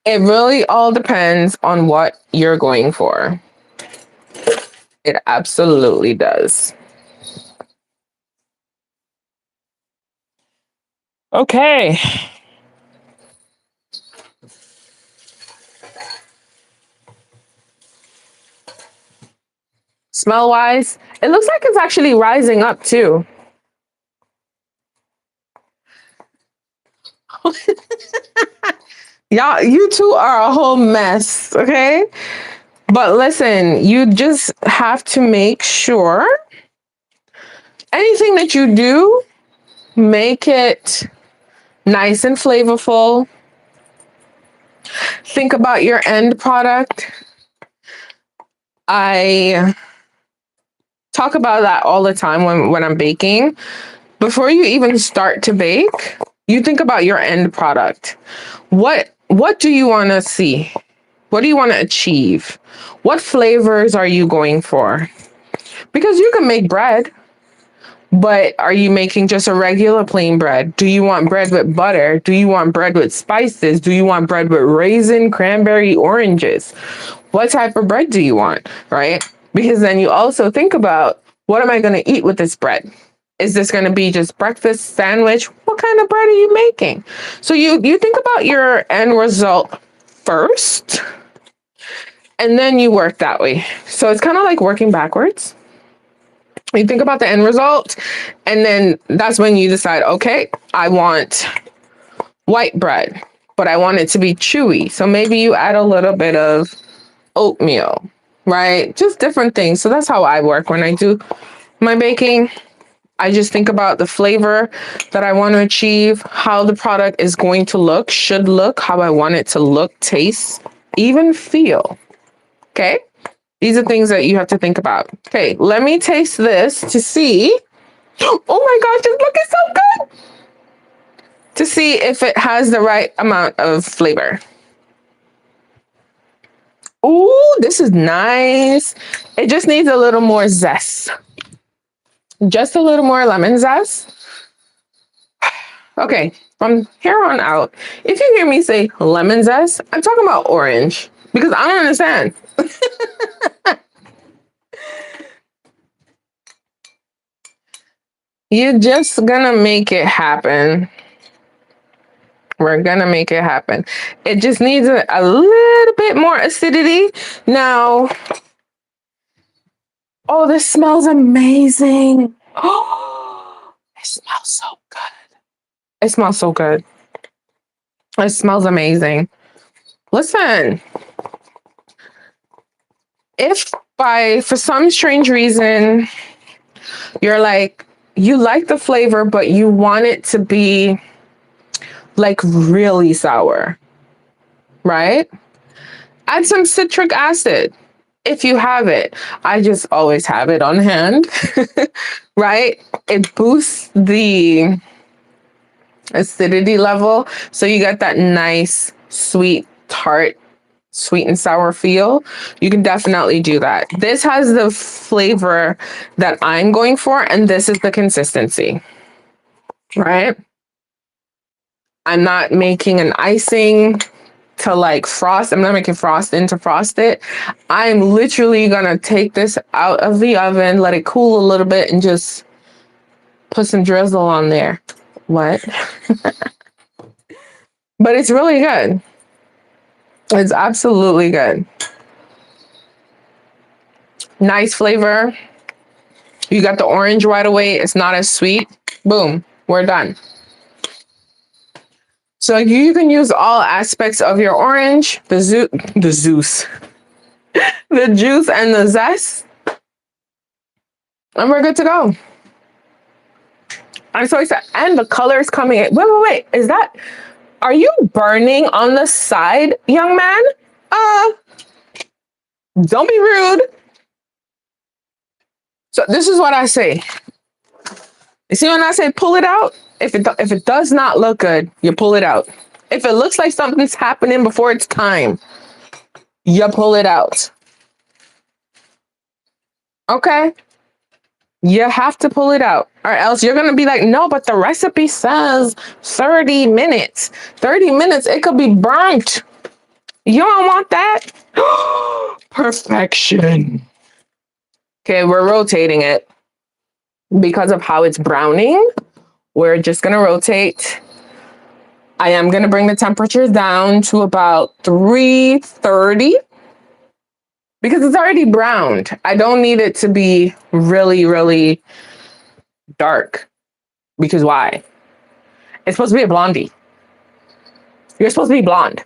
It really all depends on what you're going for. It absolutely does. Okay. Smell wise, it looks like it's actually rising up too. Y'all, you two are a whole mess, okay? But listen, you just have to make sure anything that you do, make it nice and flavorful. Think about your end product. I talk about that all the time when I'm baking. Before you even start to bake, you think about your end product. What do you want to see? What do you want to achieve? What flavors are you going for? Because you can make bread, but are you making just a regular plain bread? Do you want bread with butter? Do you want bread with spices? Do you want bread with raisin, cranberry, oranges? What type of bread do you want, right? Because then you also think about, what am I going to eat with this bread? Is this going to be just breakfast, sandwich? What kind of bread are you making? So you think about your end result first, and then you work that way. So it's kind of like working backwards. You think about the end result, and then that's when you decide, okay, I want white bread, but I want it to be chewy. So maybe you add a little bit of oatmeal, right? Just different things. So that's how I work when I do my baking. I just think about the flavor that I want to achieve, how the product is going to look, should look, how I want it to look, taste, even feel. Okay? These are things that you have to think about. Okay, let me taste this to see Oh my gosh, it's looking so good. To see if it has the right amount of flavor. Ooh, this is nice. It just needs a little more zest. Just a little more lemon zest. Okay, from here on out, if you hear me say lemon zest, I'm talking about orange because I don't understand. You're just gonna make it happen. We're gonna make it happen. It just needs a little bit more acidity. Now, oh, this smells amazing. Oh, it smells so good. It smells so good. It smells amazing. Listen, if for some strange reason, you're like, you like the flavor, but you want it to be like really sour, right? Add some citric acid if you have it. I just always have it on hand, right? It boosts the acidity level. So you get that nice, sweet, tart, sweet and sour feel. You can definitely do that. This has the flavor that I'm going for, and this is the consistency, right? I'm not making an icing to like frost. I'm not making frosting to frost it. I'm literally gonna take this out of the oven, let it cool a little bit, and just put some drizzle on there. What? But it's really good. It's absolutely good. Nice flavor. You got the orange right away. It's not as sweet. Boom, we're done. So you can use all aspects of your orange, the juice and the zest, and we're good to go. I'm so excited. And the color is coming in. Wait. Are you burning on the side, young man? Don't be rude. So this is what I say. You see when I say pull it out? If it does not look good, you pull it out. If it looks like something's happening before it's time, you pull it out. Okay? You have to pull it out, or else you're gonna be like, no, but the recipe says 30 minutes. 30 minutes, it could be burnt. You don't want that? Perfection. Okay, we're rotating it because of how it's browning. We're just gonna rotate. I am gonna bring the temperature down to about 330 because it's already browned. I don't need it to be really, really dark. Because why? It's supposed to be a blondie. You're supposed to be blonde.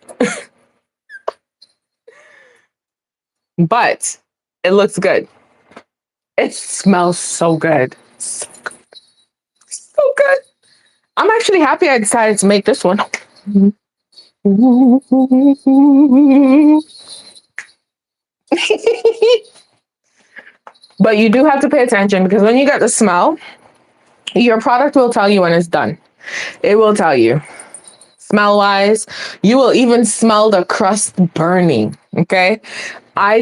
But it looks good. It smells so good. So good. So good. I'm actually happy I decided to make this one. But you do have to pay attention because when you get the smell, your product will tell you when it's done. It will tell you. Smell wise, you will even smell the crust burning. Okay. I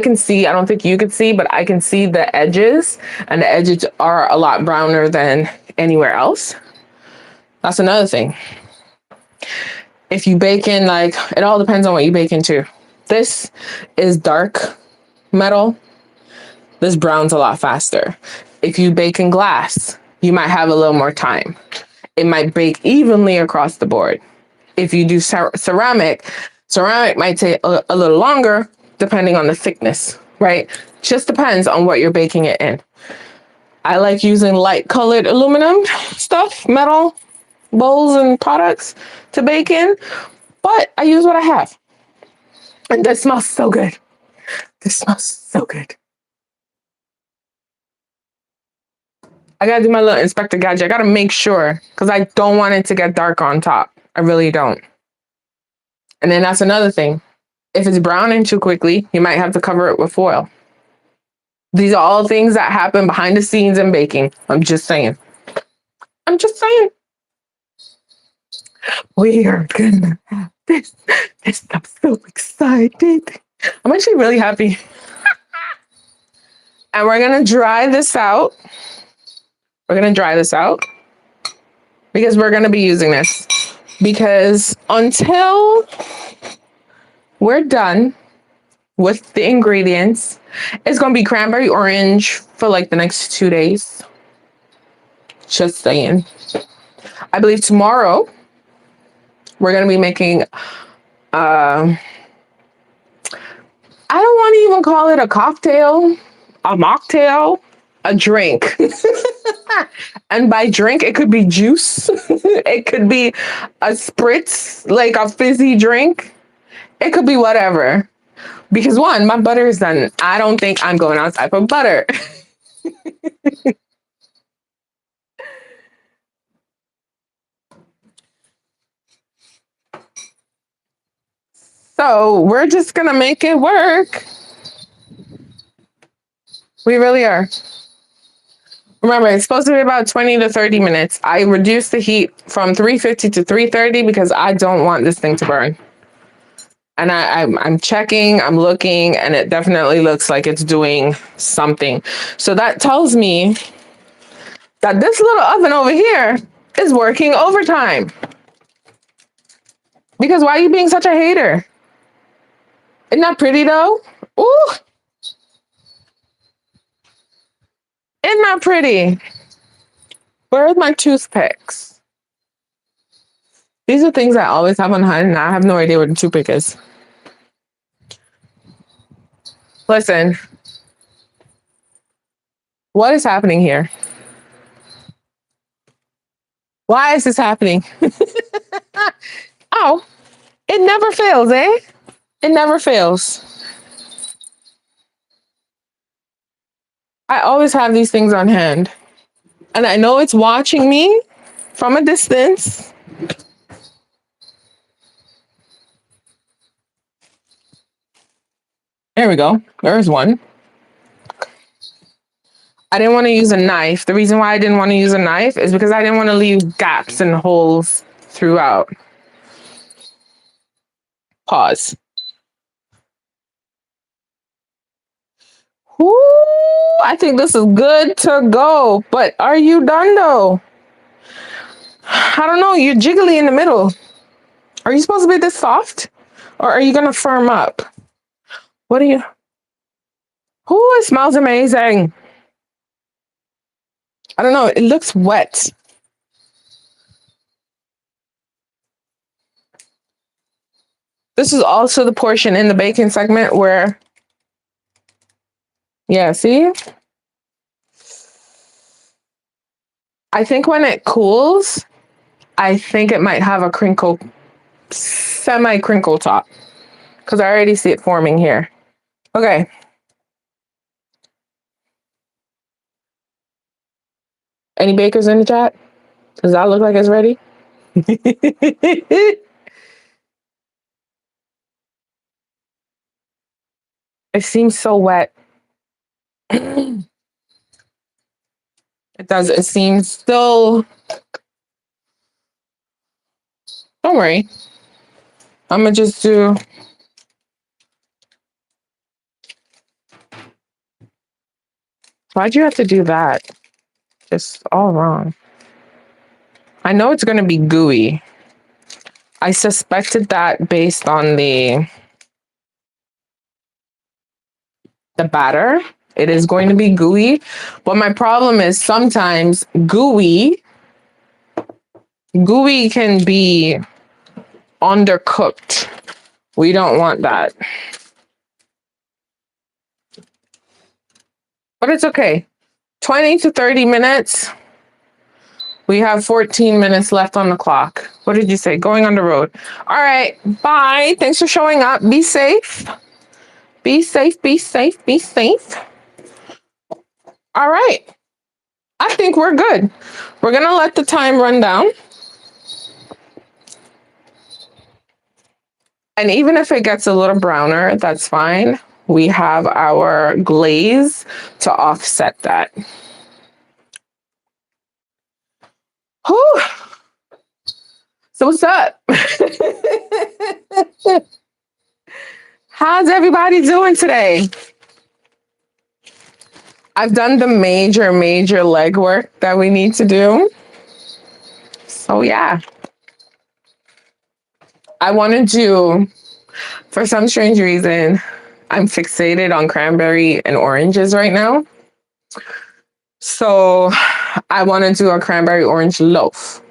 can see, I don't think you can see, but I can see the edges, and the edges are a lot browner than anywhere else. That's another thing. If you bake in, like, it all depends on what you bake into. This is dark metal. This browns a lot faster. If you bake in glass, you might have a little more time. It might bake evenly across the board. If you do ceramic might take a little longer depending on the thickness, right? Just depends on what you're baking it in. I like using light colored aluminum stuff, metal bowls and products to bake in, but I use what I have. And that smells so good. This smells so good. I gotta do my little Inspector Gadget. I gotta make sure because I don't want it to get dark on top. I really don't. And then that's another thing. If it's browning too quickly, you might have to cover it with foil. These are all things that happen behind the scenes in baking. I'm just saying. I'm just saying. We are gonna have this. I'm so excited. I'm actually really happy. And we're gonna dry this out. We're gonna dry this out because we're gonna be using this. Because until we're done with the ingredients, it's gonna be cranberry orange for like the next 2 days. Just saying. I believe tomorrow we're gonna be making I don't want to even call it a cocktail, a mocktail, a drink. And by drink, it could be juice. It could be a spritz, like a fizzy drink. It could be whatever. Because one, my butter is done. I don't think I'm going outside for butter. So we're just going to make it work. We really are. Remember, it's supposed to be about 20 to 30 minutes. I reduced the heat from 350 to 330 because I don't want this thing to burn. And I'm checking, I'm looking, and it definitely looks like it's doing something. So that tells me that this little oven over here is working overtime. Because why are you being such a hater? Isn't that pretty though? Ooh. Isn't that pretty? Where are my toothpicks? These are things I always have on hand, and I have no idea where the toothpick is. Listen. What is happening here? Why is this happening? Oh, it never fails, eh? It never fails. I always have these things on hand. And I know it's watching me from a distance. There we go. There's one. I didn't want to use a knife. The reason why I didn't want to use a knife is because I didn't want to leave gaps and holes throughout. Pause. Ooh, I think this is good to go. But are you done though? I don't know. You're jiggly in the middle. Are you supposed to be this soft? Or are you going to firm up? What are you? Ooh, it smells amazing. I don't know. It looks wet. This is also the portion in the baking segment where, yeah, see? I think when it cools, I think it might have a crinkle, semi-crinkle top. Because I already see it forming here. Okay. Any bakers in the chat? Does that look like it's ready? It seems so wet. It does. It seems still. Don't worry. I'm going to just do. Why'd you have to do that? Just all wrong. I know it's going to be gooey. I suspected that based on the batter. It is going to be gooey. But my problem is sometimes gooey can be undercooked. We don't want that. But it's okay. 20 to 30 minutes. We have 14 minutes left on the clock. What did you say? Going on the road. All right. Bye. Thanks for showing up. Be safe. Be safe. Be safe. Be safe. All right. I think we're good. We're going to let the time run down. And even if it gets a little browner, that's fine. we have our glaze to offset that. Whew. So what's up? How's everybody doing today? I've done the major legwork that we need to do. So yeah. I want to do, for some strange reason, I'm fixated on cranberry and oranges right now. So I want to do a cranberry orange loaf.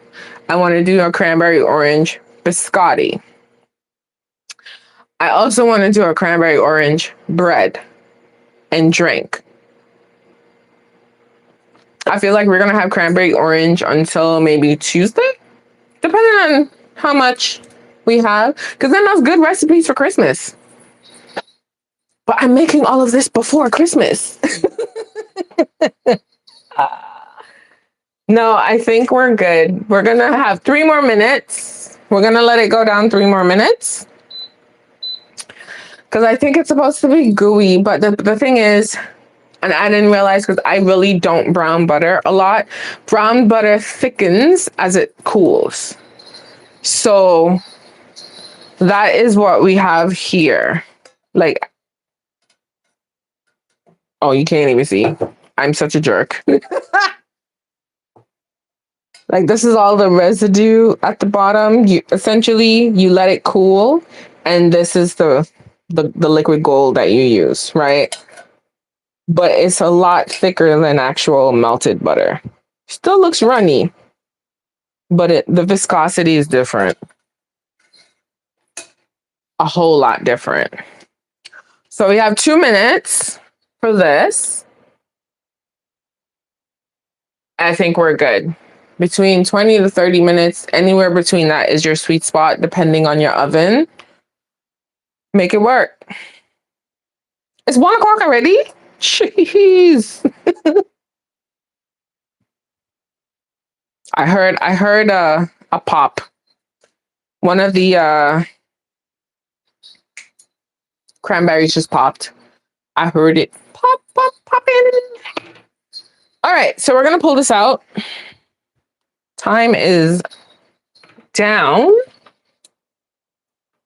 I want to do a cranberry orange biscotti. I also want to do a cranberry orange bread and drink. I feel like we're going to have cranberry orange until maybe Tuesday, depending on how much we have, because then that's good recipes for Christmas. But I'm making all of this before Christmas. No, I think we're good. We're going to have 3 more minutes. We're going to let it go down 3 more minutes. Because I think it's supposed to be gooey. But the thing is, and I didn't realize because I really don't brown butter a lot. Brown butter thickens as it cools. So that is what we have here. Like, oh, you can't even see. I'm such a jerk. Like, this is all the residue at the bottom. You essentially let it cool, and this is the liquid gold that you use, right? But it's a lot thicker than actual melted butter. Still looks runny, but the viscosity is different. A whole lot different. So we have 2 minutes for this. I think we're good. Between 20 to 30 minutes, anywhere between that is your sweet spot, depending on your oven. Make it work. It's 1 o'clock already? Jeez. I heard a pop. One of the cranberries just popped. I heard it pop, pop, pop in. All right, so we're gonna pull this out. Time is down.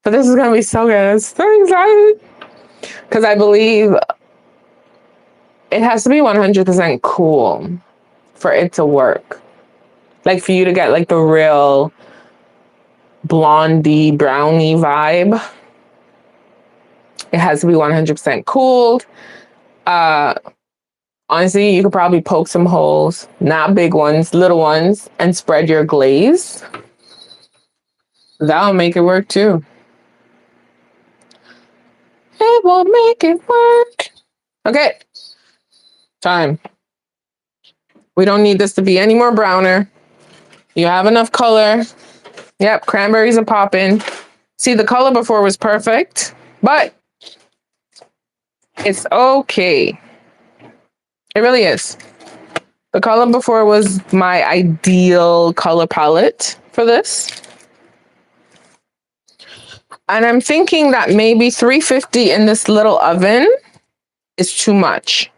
But this is gonna be so good. I'm so excited. Because I believe it has to be 100% cool for it to work. Like for you to get like the real blondie brownie vibe. It has to be 100% cooled. Honestly, you could probably poke some holes, not big ones, little ones, and spread your glaze. That'll make it work too. It will make it work. Okay. Time. We don't need this to be any more browner. You have enough color. Yep, cranberries are popping. See, the color before was perfect, but it's okay. It really is. The color before was my ideal color palette for this. And I'm thinking that maybe 350 in this little oven is too much.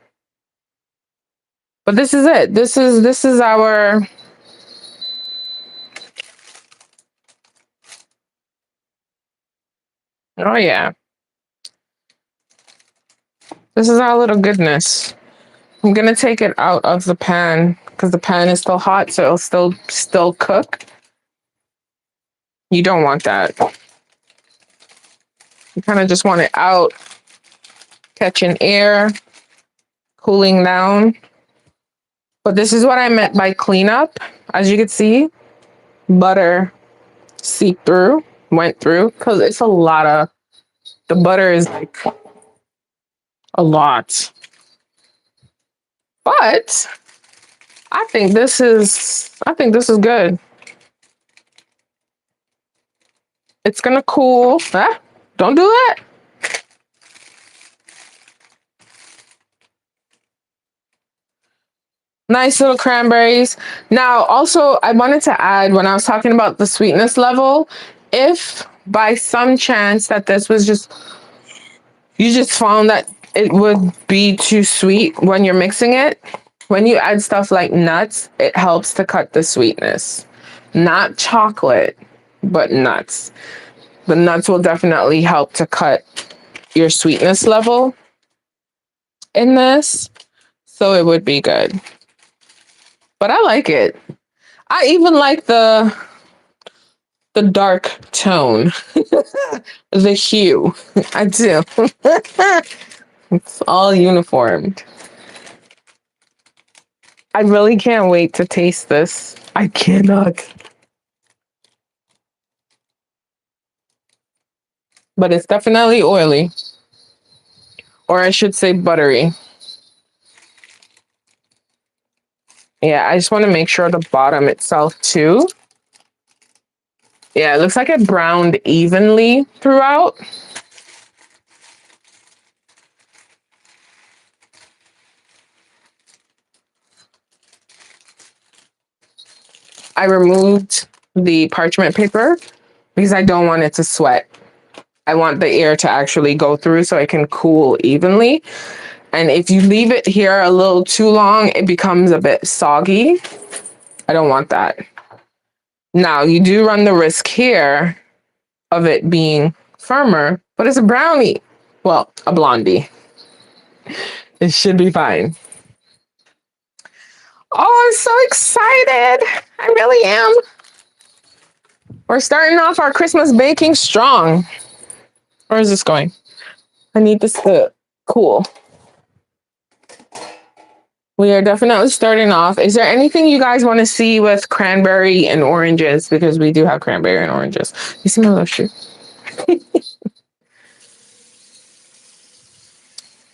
But this is it. This is our oh yeah. This is our little goodness. I'm gonna take it out of the pan because the pan is still hot, so it'll still cook. You don't want that. You kind of just want it out, catching air, cooling down. But this is what I meant by cleanup. As you can see, butter seeped through, went through, because it's a lot of, the butter is like a lot. But I think this is good. It's gonna cool. Huh? Don't do that. Nice little cranberries. Now, also, I wanted to add, when I was talking about the sweetness level, if by some chance that this was just you just found that it would be too sweet when you're mixing it, when you add stuff like nuts, it helps to cut the sweetness. Not chocolate, but nuts. The nuts will definitely help to cut your sweetness level in this, so it would be good. But I like it. I even like the dark tone, the hue. I do. It's all uniformed. I really can't wait to taste this. I cannot. But it's definitely oily. Or I should say buttery. Yeah, I just want to make sure the bottom itself too. Yeah, it looks like it browned evenly throughout. I removed the parchment paper because I don't want it to sweat. I want the air to actually go through so it can cool evenly. And if you leave it here a little too long, it becomes a bit soggy. I don't want that. Now, you do run the risk here of it being firmer, but it's a brownie. Well, a blondie. It should be fine. Oh, I'm so excited. I really am. We're starting off our Christmas baking strong. Where is this going? I need this to cool. We are definitely starting off. Is there anything you guys want to see with cranberry and oranges? Because we do have cranberry and oranges. You see my little shoe?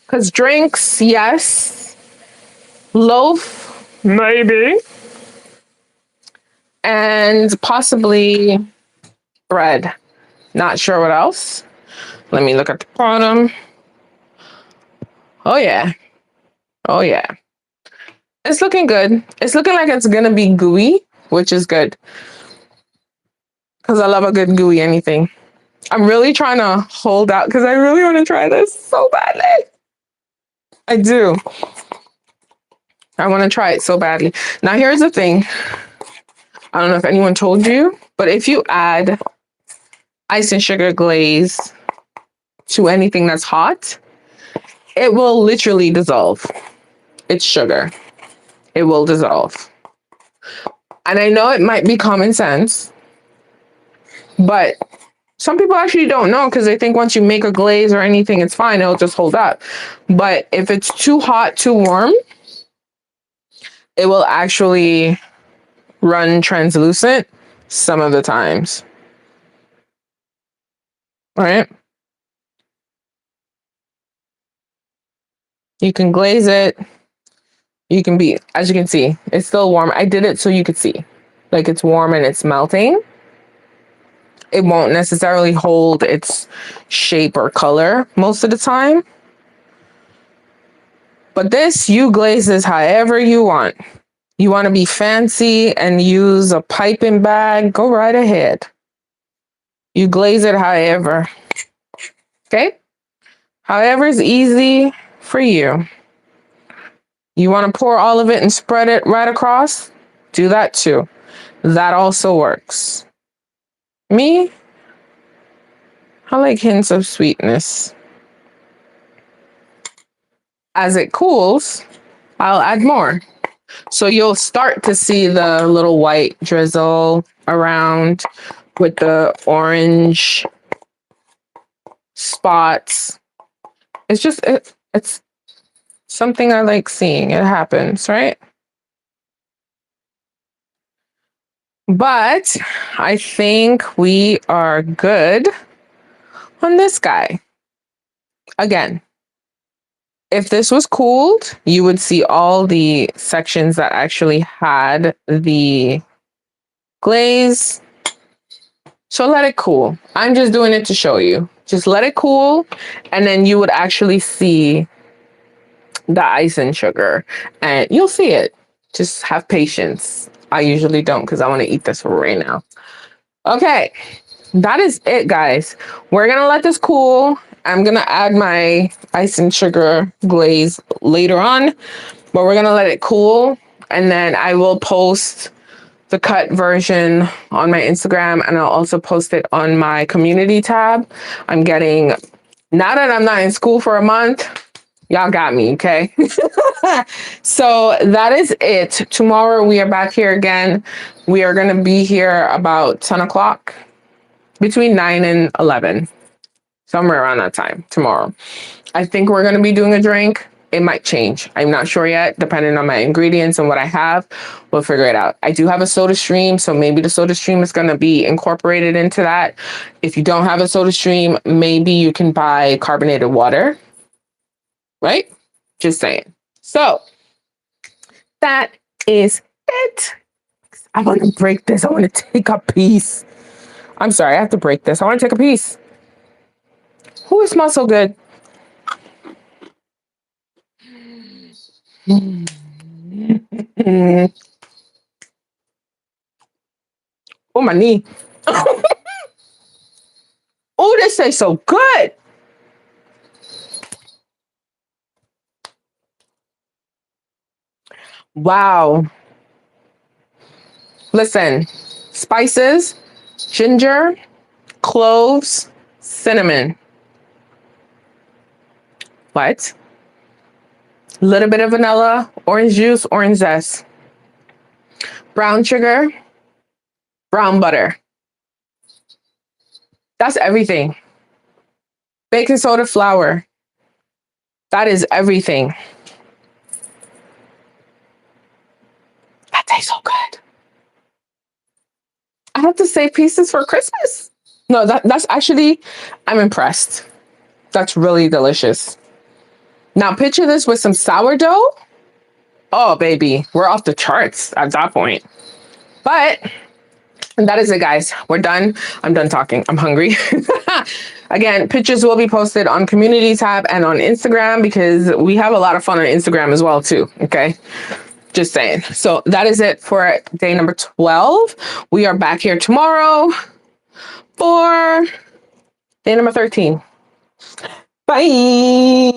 Because drinks, yes. Loaf, maybe. And possibly bread. Not sure what else. Let me look at the bottom. Oh, yeah. Oh, yeah. It's looking good. It's looking like it's going to be gooey, which is good. Because I love a good gooey anything. I'm really trying to hold out because I really want to try this so badly. I do. I want to try it so badly. Now, here's the thing. I don't know if anyone told you, but if you add ice and sugar glaze to anything that's hot, it will literally dissolve. It's sugar. It will dissolve. And I know it might be common sense, but some people actually don't know because they think once you make a glaze or anything, it's fine. It'll just hold up. But if it's too hot, too warm, it will actually run translucent some of the times. All right. You can glaze it. You can be, as you can see, it's still warm. I did it so you could see. Like it's warm and it's melting. It won't necessarily hold its shape or color most of the time. But this, you glaze this however you want. You want to be fancy and use a piping bag, go right ahead. You glaze it however. Okay? However is easy for you. You want to pour all of it and spread it right across? Do that too. That also works. Me, I like hints of sweetness. As it cools, I'll add more. So you'll start to see the little white drizzle around with the orange spots. It's just, it's something I like seeing. It happens, right? But I think we are good on this guy. Again, if this was cooled, you would see all the sections that actually had the glaze. So let it cool. I'm just doing it to show you. Just let it cool, and then you would actually see the ice and sugar, and you'll see it. Just have patience. I usually don't because I want to eat this right now. Okay, that is it, guys. We're gonna let this cool, I'm gonna add my ice and sugar glaze later on, but we're gonna let it cool, and then I will post the cut version on my Instagram, and I'll also post it on my community tab. I'm getting, now that I'm not in school for a month, y'all got me, okay? So that is it. Tomorrow we are back here again. We are gonna be here about 10 o'clock, between 9 and 11, somewhere around that time tomorrow. I think we're gonna be doing a drink. It might change. I'm not sure yet, depending on my ingredients and what I have. We'll figure it out. I do have a soda stream, so maybe the soda stream is going to be incorporated into that. If you don't have a soda stream, maybe you can buy carbonated water, right? Just saying. So that is it. I want to break this. I want to take a piece. I'm sorry, I have to break this. I want to take a piece. Who it smells so good? Oh, my knee. Oh, this tastes so good. Wow. Listen, spices, ginger, cloves, cinnamon. What? A little bit of vanilla, orange juice, orange zest. Brown sugar, brown butter. That's everything. Baking soda, flour. That is everything. That tastes so good. I have to save pieces for Christmas. No, that's actually, I'm impressed. That's really delicious. Now picture this with some sourdough. Oh, baby, we're off the charts at that point. But that is it, guys. We're done. I'm done talking. I'm hungry. Again, pictures will be posted on community tab and on Instagram, because we have a lot of fun on Instagram as well, too. Okay. Just saying. So that is it for day number 12. We are back here tomorrow for day number 13. Bye.